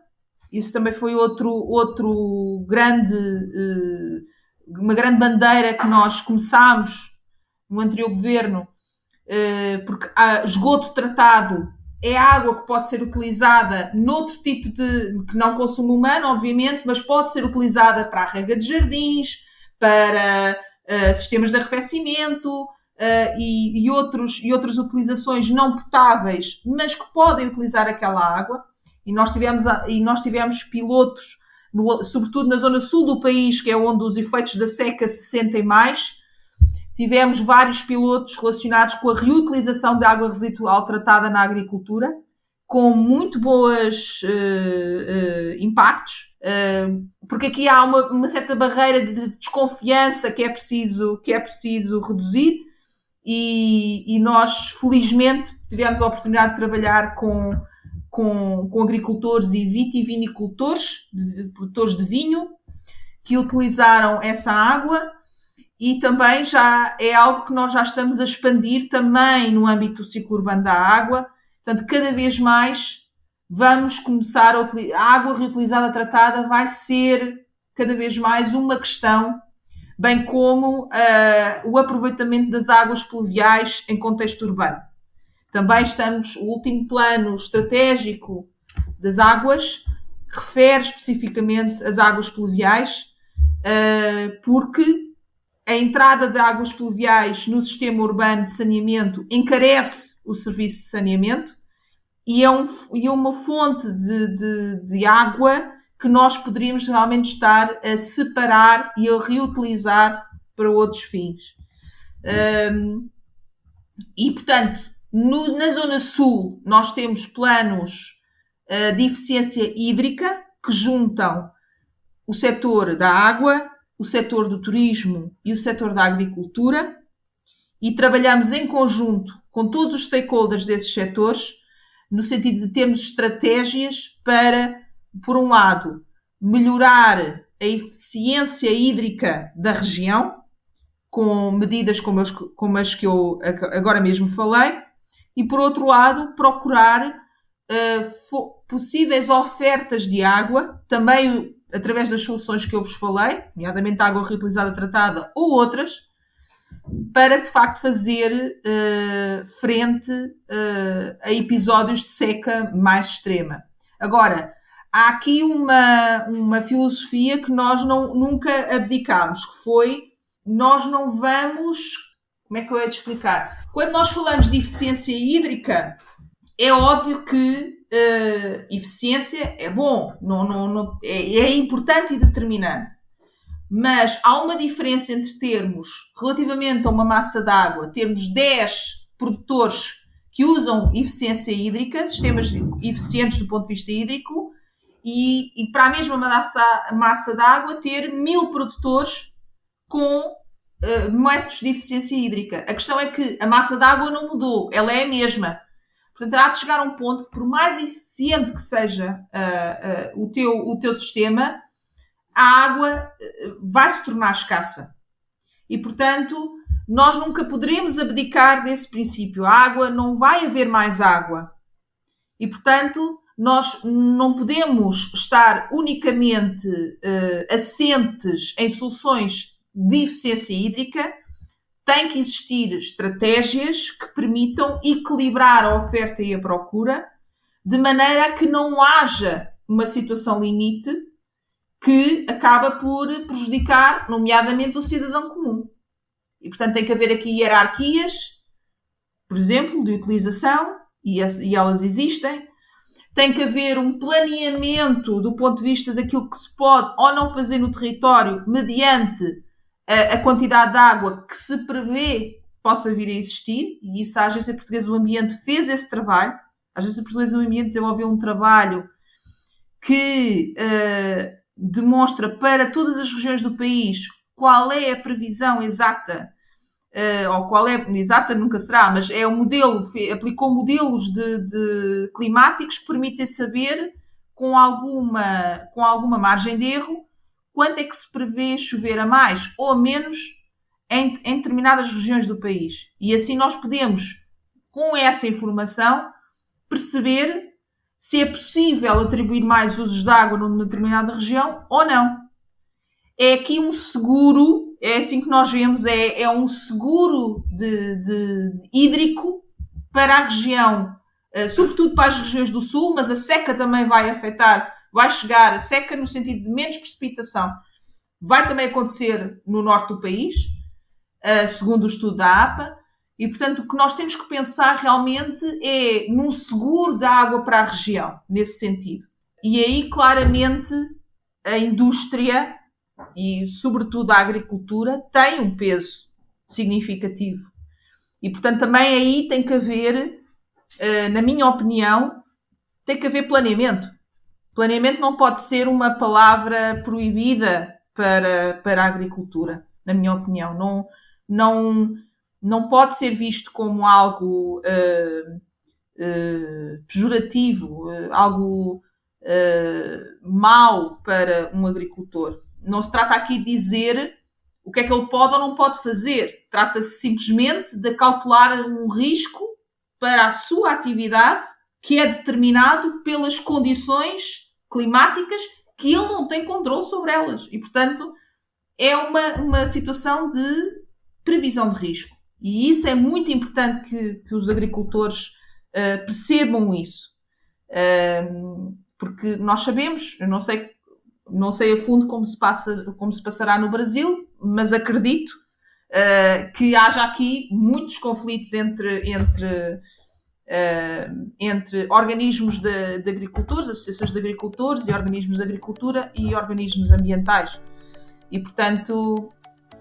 isso também foi uma grande bandeira que nós começámos no anterior governo, porque esgoto tratado é água que pode ser utilizada noutro tipo que não consumo humano, obviamente, mas pode ser utilizada para a rega de jardins, para sistemas de arrefecimento e outras utilizações não potáveis, mas que podem utilizar aquela água. E nós tivemos pilotos, sobretudo na zona sul do país, que é onde os efeitos da seca se sentem mais, tivemos vários pilotos relacionados com a reutilização de água residual tratada na agricultura, com muito bons impactos, porque aqui há uma certa barreira de desconfiança que é preciso reduzir, e nós, felizmente, tivemos a oportunidade de trabalhar com agricultores e vitivinicultores, produtores de vinho, que utilizaram essa água, e também já é algo que nós já estamos a expandir também no âmbito do ciclo urbano da água. Portanto, cada vez mais vamos começar a água reutilizada tratada vai ser cada vez mais uma questão, bem como o aproveitamento das águas pluviais em contexto urbano. Também o último plano estratégico das águas refere especificamente as águas pluviais, porque a entrada de águas pluviais no sistema urbano de saneamento encarece o serviço de saneamento e é uma fonte de água que nós poderíamos realmente estar a separar e a reutilizar para outros fins. E, portanto, na Zona Sul, nós temos planos de eficiência hídrica que juntam o setor da água, o setor do turismo e o setor da agricultura, e trabalhamos em conjunto com todos os stakeholders desses setores, no sentido de termos estratégias para, por um lado, melhorar a eficiência hídrica da região, com medidas como as que eu agora mesmo falei, e, por outro lado, procurar possíveis ofertas de água, também através das soluções que eu vos falei, nomeadamente a água reutilizada tratada ou outras, para de facto fazer frente a episódios de seca mais extrema. Agora, há aqui uma filosofia que nós nunca abdicámos, que foi, nós não vamos... Como é que eu ia te explicar? Quando nós falamos de eficiência hídrica, é óbvio que eficiência é bom, é importante e determinante. Mas há uma diferença entre termos, relativamente a uma massa de água, termos 10 produtores que usam eficiência hídrica, sistemas eficientes do ponto de vista hídrico, e para a mesma massa de água ter 1000 produtores com métodos de eficiência hídrica. A questão é que a massa de água não mudou, ela é a mesma. Portanto, há de chegar a um ponto que, por mais eficiente que seja o teu sistema, a água vai se tornar escassa. E, portanto, nós nunca poderemos abdicar desse princípio. A água, não vai haver mais água. E, portanto, nós não podemos estar unicamente assentes em soluções de eficiência hídrica. Tem que existir estratégias que permitam equilibrar a oferta e a procura, de maneira a que não haja uma situação limite que acaba por prejudicar, nomeadamente, o cidadão comum. E, portanto, tem que haver aqui hierarquias, por exemplo, de utilização, e elas existem. Tem que haver um planeamento do ponto de vista daquilo que se pode ou não fazer no território, mediante a quantidade de água que se prevê possa vir a existir, e isso a Agência Portuguesa do Ambiente fez esse trabalho. A Agência Portuguesa do Ambiente desenvolveu um trabalho que demonstra para todas as regiões do país qual é a previsão exata, ou qual é, exata nunca será, mas é um modelo, aplicou modelos de climáticos que permitem saber com alguma margem de erro quanto é que se prevê chover a mais ou a menos em determinadas regiões do país. E assim nós podemos, com essa informação, perceber se é possível atribuir mais usos de água numa determinada região ou não. É aqui um seguro, é assim que nós vemos, é um seguro de hídrico para a região, sobretudo para as regiões do sul, mas a seca também vai chegar, a seca no sentido de menos precipitação, vai também acontecer no norte do país, segundo o estudo da APA. E, portanto, o que nós temos que pensar realmente é num seguro da água para a região, nesse sentido. E aí, claramente, a indústria e, sobretudo, a agricultura tem um peso significativo. E, portanto, também aí tem que haver, na minha opinião, tem que haver planeamento. Planeamento não pode ser uma palavra proibida para a agricultura, na minha opinião. Não pode ser visto como algo pejorativo, algo mau para um agricultor. Não se trata aqui de dizer o que é que ele pode ou não pode fazer. Trata-se simplesmente de calcular um risco para a sua atividade que é determinado pelas condições climáticas que ele não tem controle sobre elas. E, portanto, é uma situação de previsão de risco. E isso é muito importante que os agricultores percebam isso. Porque nós sabemos, eu não sei a fundo como se passará no Brasil, mas acredito que haja aqui muitos conflitos entre organismos de agricultores, associações de agricultores e organismos de agricultura e organismos ambientais. E, portanto,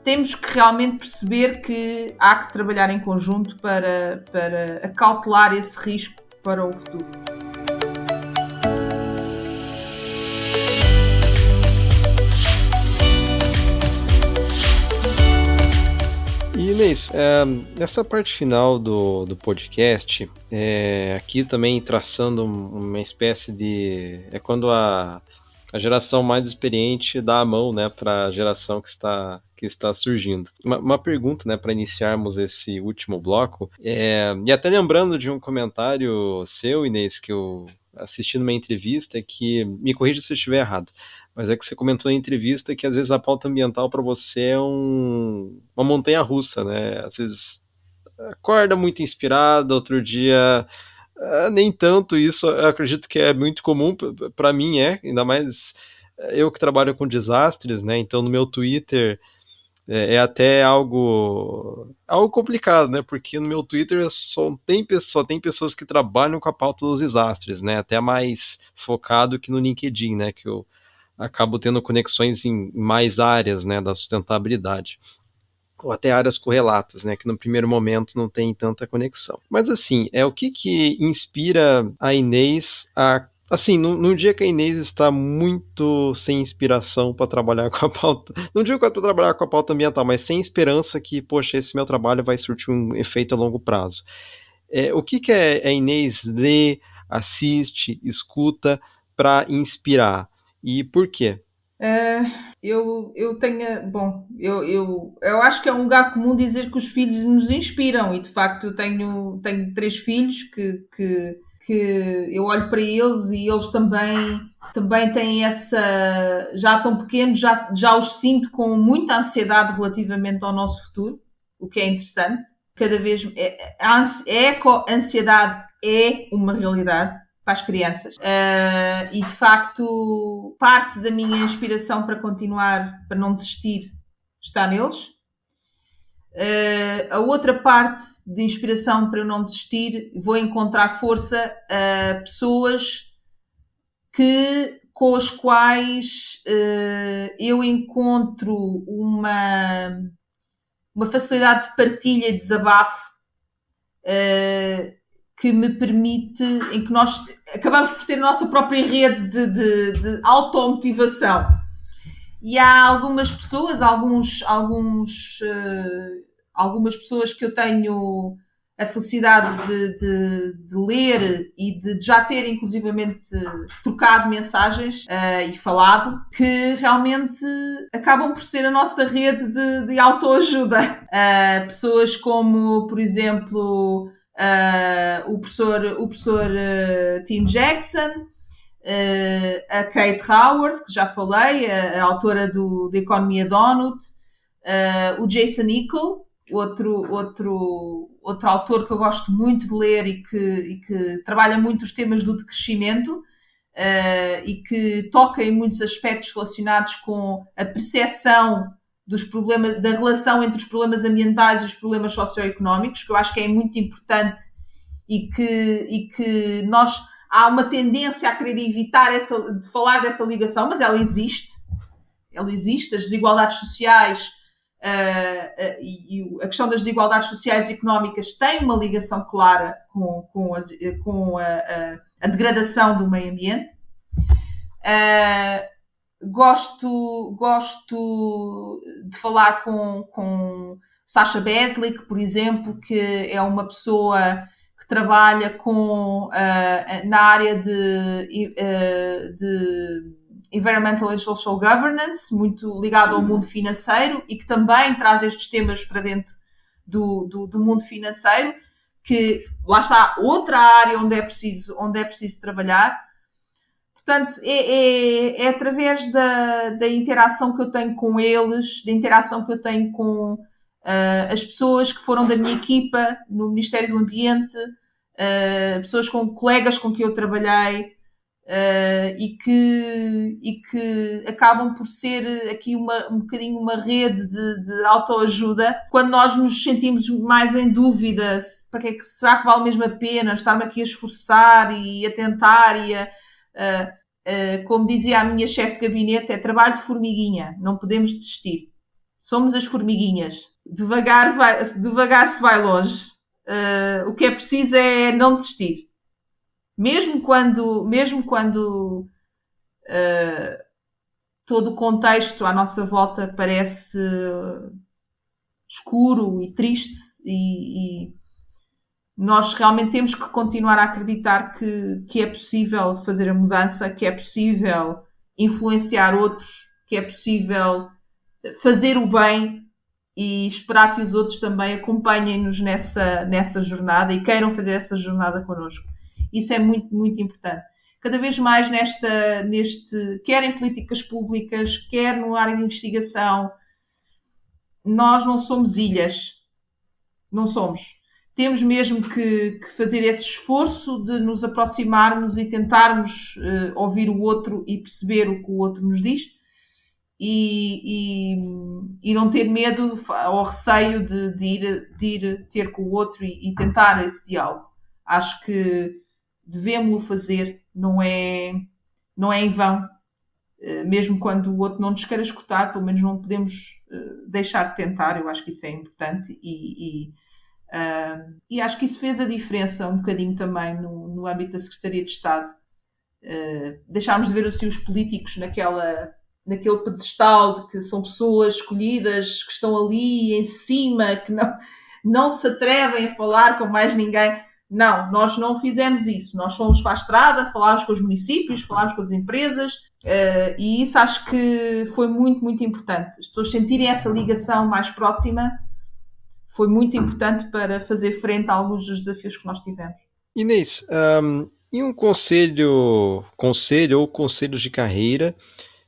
temos que realmente perceber que há que trabalhar em conjunto para acautelar esse risco para o futuro. E Inês, nessa parte final do podcast, aqui também traçando uma espécie de... É quando a geração mais experiente dá a mão, né, para a geração que está surgindo. Uma pergunta, né, para iniciarmos esse último bloco, e até lembrando de um comentário seu, Inês, que eu assisti numa entrevista, que me corrija se eu estiver errado, mas é que você comentou na entrevista que às vezes a pauta ambiental para você é uma montanha-russa, né? Às vezes acorda muito inspirada, outro dia nem tanto. Isso eu acredito que é muito comum para mim, ainda mais eu que trabalho com desastres, né? Então no meu Twitter é até algo complicado, né? Porque no meu Twitter só tem pessoas que trabalham com a pauta dos desastres, né? Até mais focado que no LinkedIn, né? Que eu acabo tendo conexões em mais áreas, né, da sustentabilidade. Ou até áreas correlatas, né, que no primeiro momento não tem tanta conexão. Mas assim, o que inspira a Inês a... Assim, num dia que a Inês está muito sem inspiração para trabalhar com a pauta, não digo para trabalhar com a pauta ambiental, mas sem esperança que, poxa, esse meu trabalho vai surtir um efeito a longo prazo. O que a Inês lê, assiste, escuta para inspirar? E por quê? Eu tenho. Bom, eu acho que é um lugar comum dizer que os filhos nos inspiram, e de facto eu tenho 3 filhos que eu olho para eles e eles também têm essa. Já tão pequenos, já os sinto com muita ansiedade relativamente ao nosso futuro, o que é interessante. Cada vez. A ansiedade é uma realidade para as crianças. E de facto, parte da minha inspiração para continuar, para não desistir, está neles. A outra parte de inspiração para eu não desistir, vou encontrar força a pessoas com as quais eu encontro uma facilidade de partilha e desabafo que me permite, em que nós acabamos por ter a nossa própria rede de automotivação. E há algumas pessoas, algumas pessoas que eu tenho a felicidade de ler e de já ter inclusivamente trocado mensagens e falado, que realmente acabam por ser a nossa rede de autoajuda. Pessoas como, por exemplo, o professor Tim Jackson, a Kate Raworth, que já falei, a autora da Economia Donut, o Jason Hickel, outro autor que eu gosto muito de ler e que trabalha muito os temas do decrescimento e que toca em muitos aspectos relacionados com a percepção dos problemas, da relação entre os problemas ambientais e os problemas socioeconómicos, que eu acho que é muito importante e que nós há uma tendência a querer evitar de falar dessa ligação, mas ela existe. As desigualdades sociais e a questão das desigualdades sociais e económicas tem uma ligação clara com a degradação do meio ambiente. Gosto de falar com Sasha Beslik, por exemplo, que é uma pessoa que trabalha na área de Environmental and Social Governance, muito ligado ao mundo financeiro, e que também traz estes temas para dentro do mundo financeiro, que lá está outra área onde é preciso trabalhar. Portanto, é através da interação que eu tenho com eles, da interação que eu tenho com as pessoas que foram da minha equipa no Ministério do Ambiente, pessoas colegas com quem eu trabalhei, e que acabam por ser aqui um bocadinho uma rede de autoajuda. Quando nós nos sentimos mais em dúvida, será que vale mesmo a pena estar-me aqui a esforçar e a tentar como dizia a minha chefe de gabinete, é trabalho de formiguinha, não podemos desistir. Somos as formiguinhas. Devagar se vai longe. O que é preciso é não desistir. Mesmo quando todo o contexto à nossa volta parece escuro e triste, e nós realmente temos que continuar a acreditar que é possível fazer a mudança, que é possível influenciar outros, que é possível fazer o bem, e esperar que os outros também acompanhem-nos nessa jornada e queiram fazer essa jornada connosco. Isso é muito, muito importante. Cada vez mais quer em políticas públicas, quer na área de investigação, nós não somos ilhas. Não somos. Temos mesmo que fazer esse esforço de nos aproximarmos e tentarmos ouvir o outro e perceber o que o outro nos diz, e não ter medo ou receio de ir ter com o outro e tentar esse diálogo. Acho que devemos-lo fazer, não é em vão. Mesmo quando o outro não nos queira escutar, pelo menos não podemos deixar de tentar. Eu acho que isso é importante, e acho que isso fez a diferença um bocadinho também no âmbito da Secretaria de Estado. Deixámos de ver assim os políticos naquele pedestal de que são pessoas escolhidas, que estão ali em cima, que não se atrevem a falar com mais ninguém. Não, nós não fizemos isso. Nós fomos para a estrada, falámos com os municípios, falámos com as empresas, e isso acho que foi muito, muito importante. As pessoas sentirem essa ligação mais próxima foi muito importante para fazer frente a alguns dos desafios que nós tivemos. Inês, e um conselho ou conselhos de carreira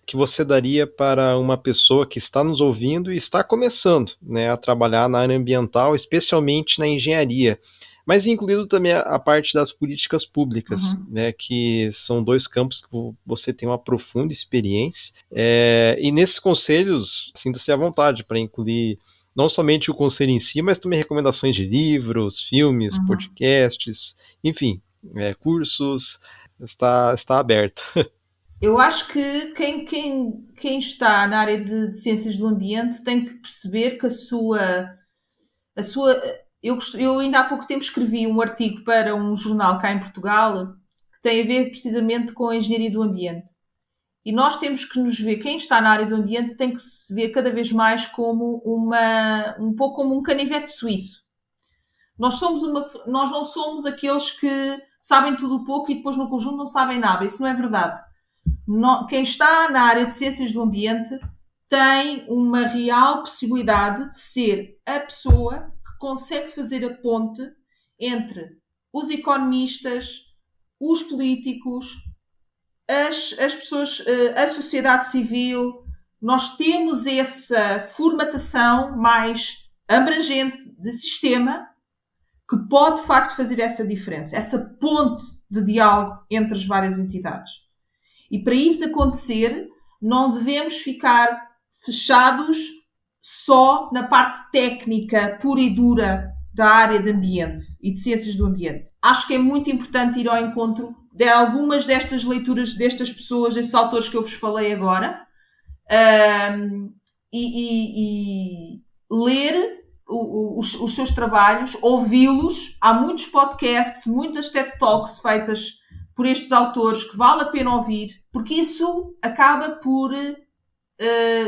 que você daria para uma pessoa que está nos ouvindo e está começando, né, a trabalhar na área ambiental, especialmente na engenharia, mas incluindo também a parte das políticas públicas, né, que são dois campos que você tem uma profunda experiência, e nesses conselhos, sinta-se à vontade para incluir não somente o conselho em si, mas também recomendações de livros, filmes, podcasts, enfim, cursos, está aberto. Eu acho que quem está na área de ciências do ambiente tem que perceber que a sua eu ainda há pouco tempo escrevi um artigo para um jornal cá em Portugal que tem a ver precisamente com a engenharia do ambiente. E nós temos que nos ver, quem está na área do ambiente tem que se ver cada vez mais como um pouco como um canivete suíço. Nós não somos aqueles que sabem tudo pouco e depois no conjunto não sabem nada. Isso não é verdade. Quem está na área de ciências do ambiente tem uma real possibilidade de ser a pessoa que consegue fazer a ponte entre os economistas, os políticos, as pessoas, a sociedade civil. Nós temos essa formatação mais abrangente de sistema que pode de facto fazer essa diferença, essa ponte de diálogo entre as várias entidades. E para isso acontecer, não devemos ficar fechados só na parte técnica pura e dura da área de ambiente e de ciências do ambiente. Acho que é muito importante ir ao encontro de algumas destas leituras destas pessoas, destes autores que eu vos falei agora, e ler os seus trabalhos, ouvi-los. Há muitos podcasts, muitas TED Talks feitas por estes autores que vale a pena ouvir, porque isso acaba por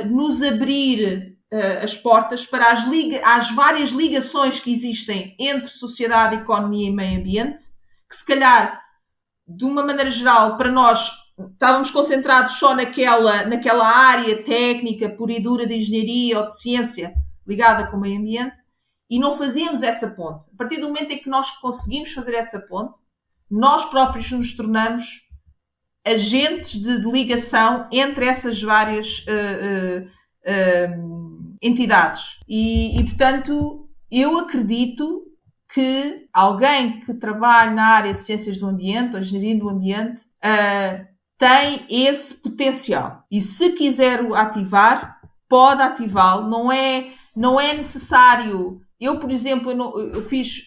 nos abrir as portas para as várias ligações que existem entre sociedade, economia e meio ambiente, que se calhar, de uma maneira geral, para nós estávamos concentrados só naquela área técnica pura e dura de engenharia ou de ciência ligada com o meio ambiente, e não fazíamos essa ponte. A partir do momento em que nós conseguimos fazer essa ponte, nós próprios nos tornamos agentes de ligação entre essas várias entidades. E, portanto, eu acredito que alguém que trabalha na área de ciências do ambiente ou engenharia do ambiente tem esse potencial. E se quiser o ativar, pode ativá-lo. Não é necessário. Eu, por exemplo, eu fiz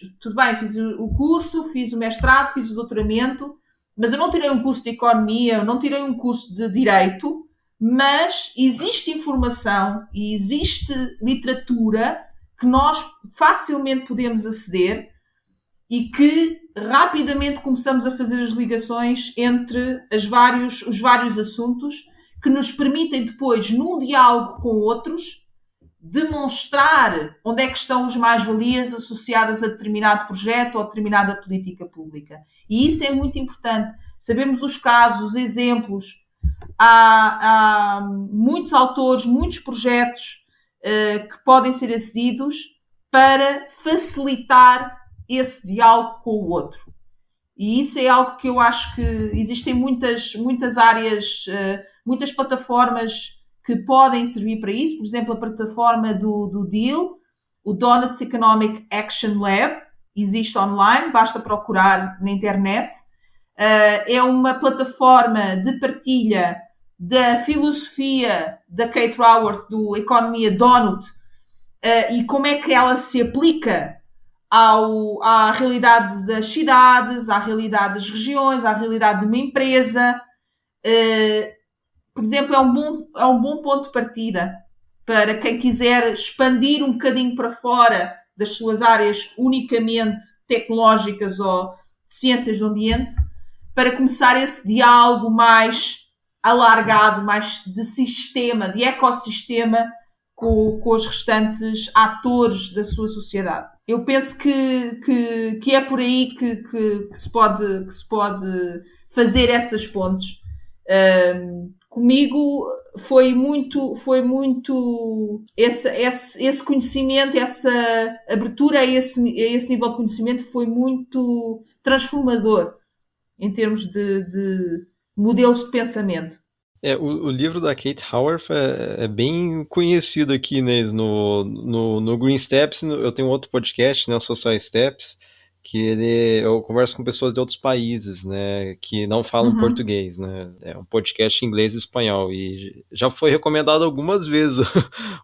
o curso, fiz o mestrado, fiz o doutoramento, mas eu não tirei um curso de economia, eu não tirei um curso de direito, mas existe informação e existe literatura que nós facilmente podemos aceder e que rapidamente começamos a fazer as ligações entre os vários assuntos que nos permitem depois, num diálogo com outros, demonstrar onde é que estão as mais-valias associadas a determinado projeto ou a determinada política pública. E isso é muito importante. Sabemos os casos, os exemplos. Há muitos autores, muitos projetos que podem ser acedidos para facilitar esse diálogo com o outro. E isso é algo que eu acho que existem muitas áreas, muitas plataformas que podem servir para isso. Por exemplo, a plataforma do DEAL, o Donuts Economic Action Lab, existe online, basta procurar na internet. É uma plataforma de partilha da filosofia da Kate Raworth, do Economia Donut, e como é que ela se aplica à realidade das cidades, à realidade das regiões, à realidade de uma empresa. Por exemplo, é um bom ponto de partida para quem quiser expandir um bocadinho para fora das suas áreas unicamente tecnológicas ou de ciências do ambiente, para começar esse diálogo mais alargado, mais de sistema, de ecossistema com os restantes atores da sua sociedade. Eu penso que é por aí que se pode fazer essas pontes. Comigo foi muito esse conhecimento, essa abertura a esse nível de conhecimento foi muito transformador em termos de modelos de pensamento. O livro da Kate Raworth é bem conhecido aqui, né, no Green Steps. Eu tenho outro podcast, né, o Social Steps, que eu converso com pessoas de outros países, né, que não falam português, né, é um podcast em inglês e espanhol, e já foi recomendado algumas vezes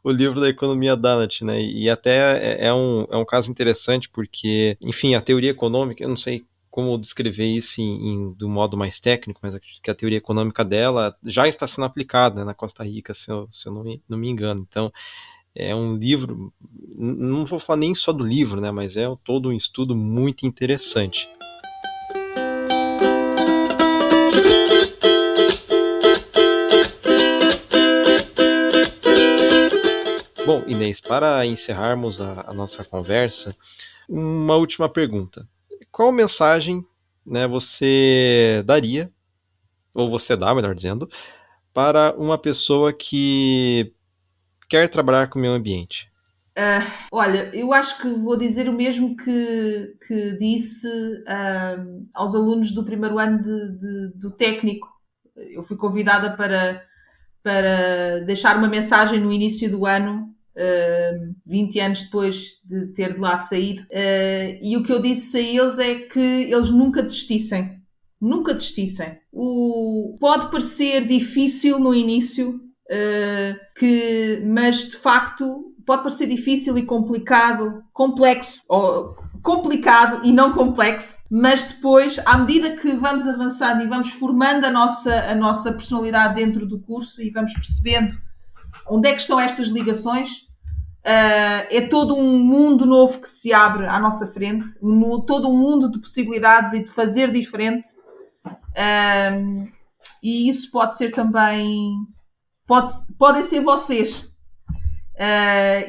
o livro da Economia Donut, né, e até é um caso interessante porque, enfim, a teoria econômica, eu não sei como descrever isso do modo mais técnico, mas acredito que a teoria econômica dela já está sendo aplicada, né, na Costa Rica, se eu não me engano. Então, é um livro, não vou falar nem só do livro, né, mas é todo um estudo muito interessante. Bom, Inês, para encerrarmos a nossa conversa, uma última pergunta. Qual mensagem, né, você daria, ou você dá, melhor dizendo, para uma pessoa que quer trabalhar com o meio ambiente? Olha, eu acho que vou dizer o mesmo que disse aos alunos do primeiro ano do técnico. Eu fui convidada para deixar uma mensagem no início do ano, 20 anos depois de ter de lá saído, e o que eu disse a eles é que eles nunca desistissem. Nunca desistissem. Pode parecer difícil no início, mas de facto pode parecer difícil e complexo, ou complicado e não complexo, mas depois, à medida que vamos avançando e vamos formando a nossa personalidade dentro do curso e vamos percebendo Onde é que estão estas ligações? É todo um mundo novo que se abre à nossa frente, todo um mundo de possibilidades e de fazer diferente. E isso pode ser também... Podem ser vocês.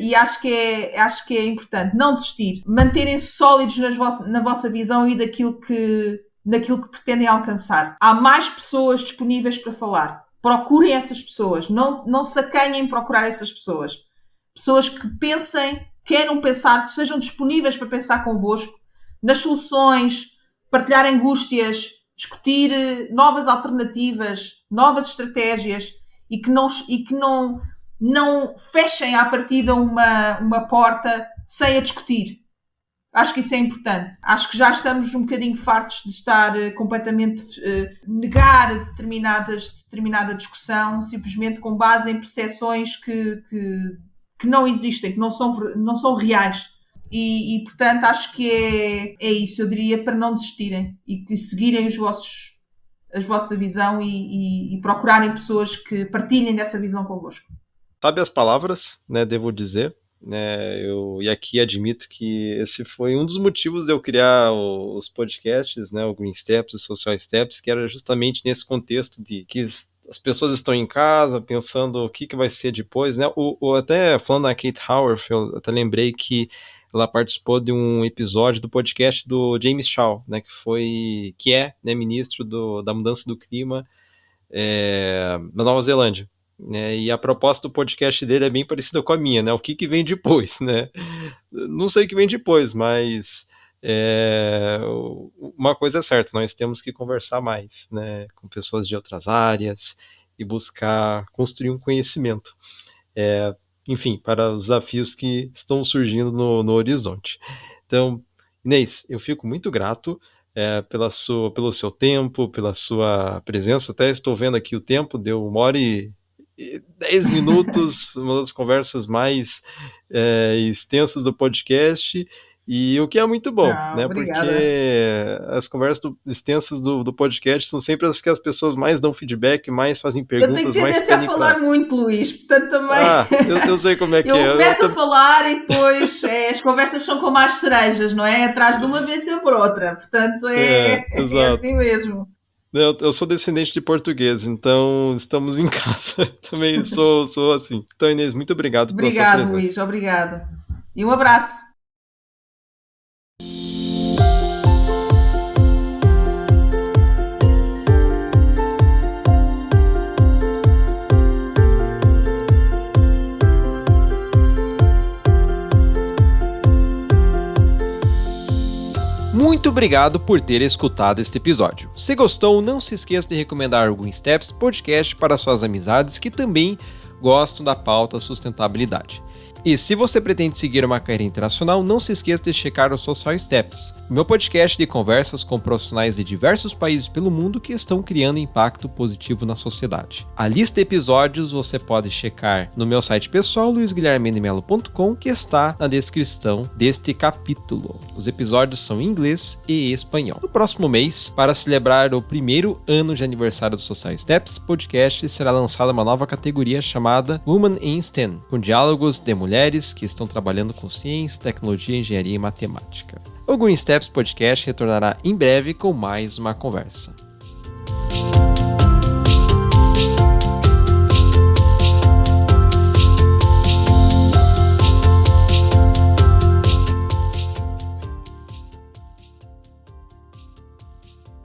E acho que é importante não desistir, manterem-se sólidos na vossa visão e naquilo que pretendem alcançar. Há mais pessoas disponíveis para falar. Procurem essas pessoas, não se acanhem em procurar essas pessoas. Pessoas que pensem, queiram pensar, sejam disponíveis para pensar convosco nas soluções, partilhar angústias, discutir novas alternativas, novas estratégias e que não fechem à partida uma porta sem a discutir. Acho que isso é importante. Acho que já estamos um bocadinho fartos de estar completamente negar determinada discussão simplesmente com base em percepções que não existem, que não são reais. E portanto, acho que é isso, eu diria, para não desistirem e que seguirem a vossa visão e procurarem pessoas que partilhem dessa visão convosco. Sabe as palavras, né, devo dizer, né, e aqui admito que esse foi um dos motivos de eu criar os podcasts, né, o Green Steps e o Social Steps, que era justamente nesse contexto de que as pessoas estão em casa pensando o que vai ser depois, né, até falando da Kate Howarth, eu até lembrei que ela participou de um episódio do podcast do James Shaw, né, que é né, ministro da mudança do clima na Nova Zelândia. Né, e a proposta do podcast dele é bem parecida com a minha, né? O que vem depois, né? Não sei o que vem depois, mas uma coisa é certa, nós temos que conversar mais, né? Com pessoas de outras áreas e buscar construir um conhecimento. Enfim, para os desafios que estão surgindo no horizonte. Então, Inês, eu fico muito grato pelo seu tempo, pela sua presença. Até estou vendo aqui o tempo, deu 1h10 minutos, uma das conversas mais extensas do podcast, e o que é muito bom, né? Obrigada. Porque as conversas extensas do podcast são sempre as que as pessoas mais dão feedback, mais fazem perguntas, eu tenho mais tendência a falar muito, Luís, portanto também... eu sei como é que é. Eu começo a falar e depois as conversas são como as cerejas, não é? Atrás de uma vem sempre outra, portanto é assim mesmo. Eu sou descendente de português, então estamos em casa. Também sou assim. Então, Inês, muito obrigado pela sua presença. Obrigado, Luís, obrigado. E um abraço. Muito obrigado por ter escutado este episódio. Se gostou, não se esqueça de recomendar o Green Steps Podcast para suas amizades que também gostam da pauta sustentabilidade. E se você pretende seguir uma carreira internacional, não se esqueça de checar o Social Steps, o meu podcast de conversas com profissionais de diversos países pelo mundo que estão criando impacto positivo na sociedade. A lista de episódios você pode checar no meu site pessoal, luisguilhermendemelo.com, que está na descrição deste capítulo. Os episódios são em inglês e espanhol. No próximo mês, para celebrar o primeiro ano de aniversário do Social Steps Podcast, será lançada uma nova categoria chamada Women in STEM, com diálogos de mulheres que estão trabalhando com ciência, tecnologia, engenharia e matemática. O Green Steps Podcast retornará em breve com mais uma conversa.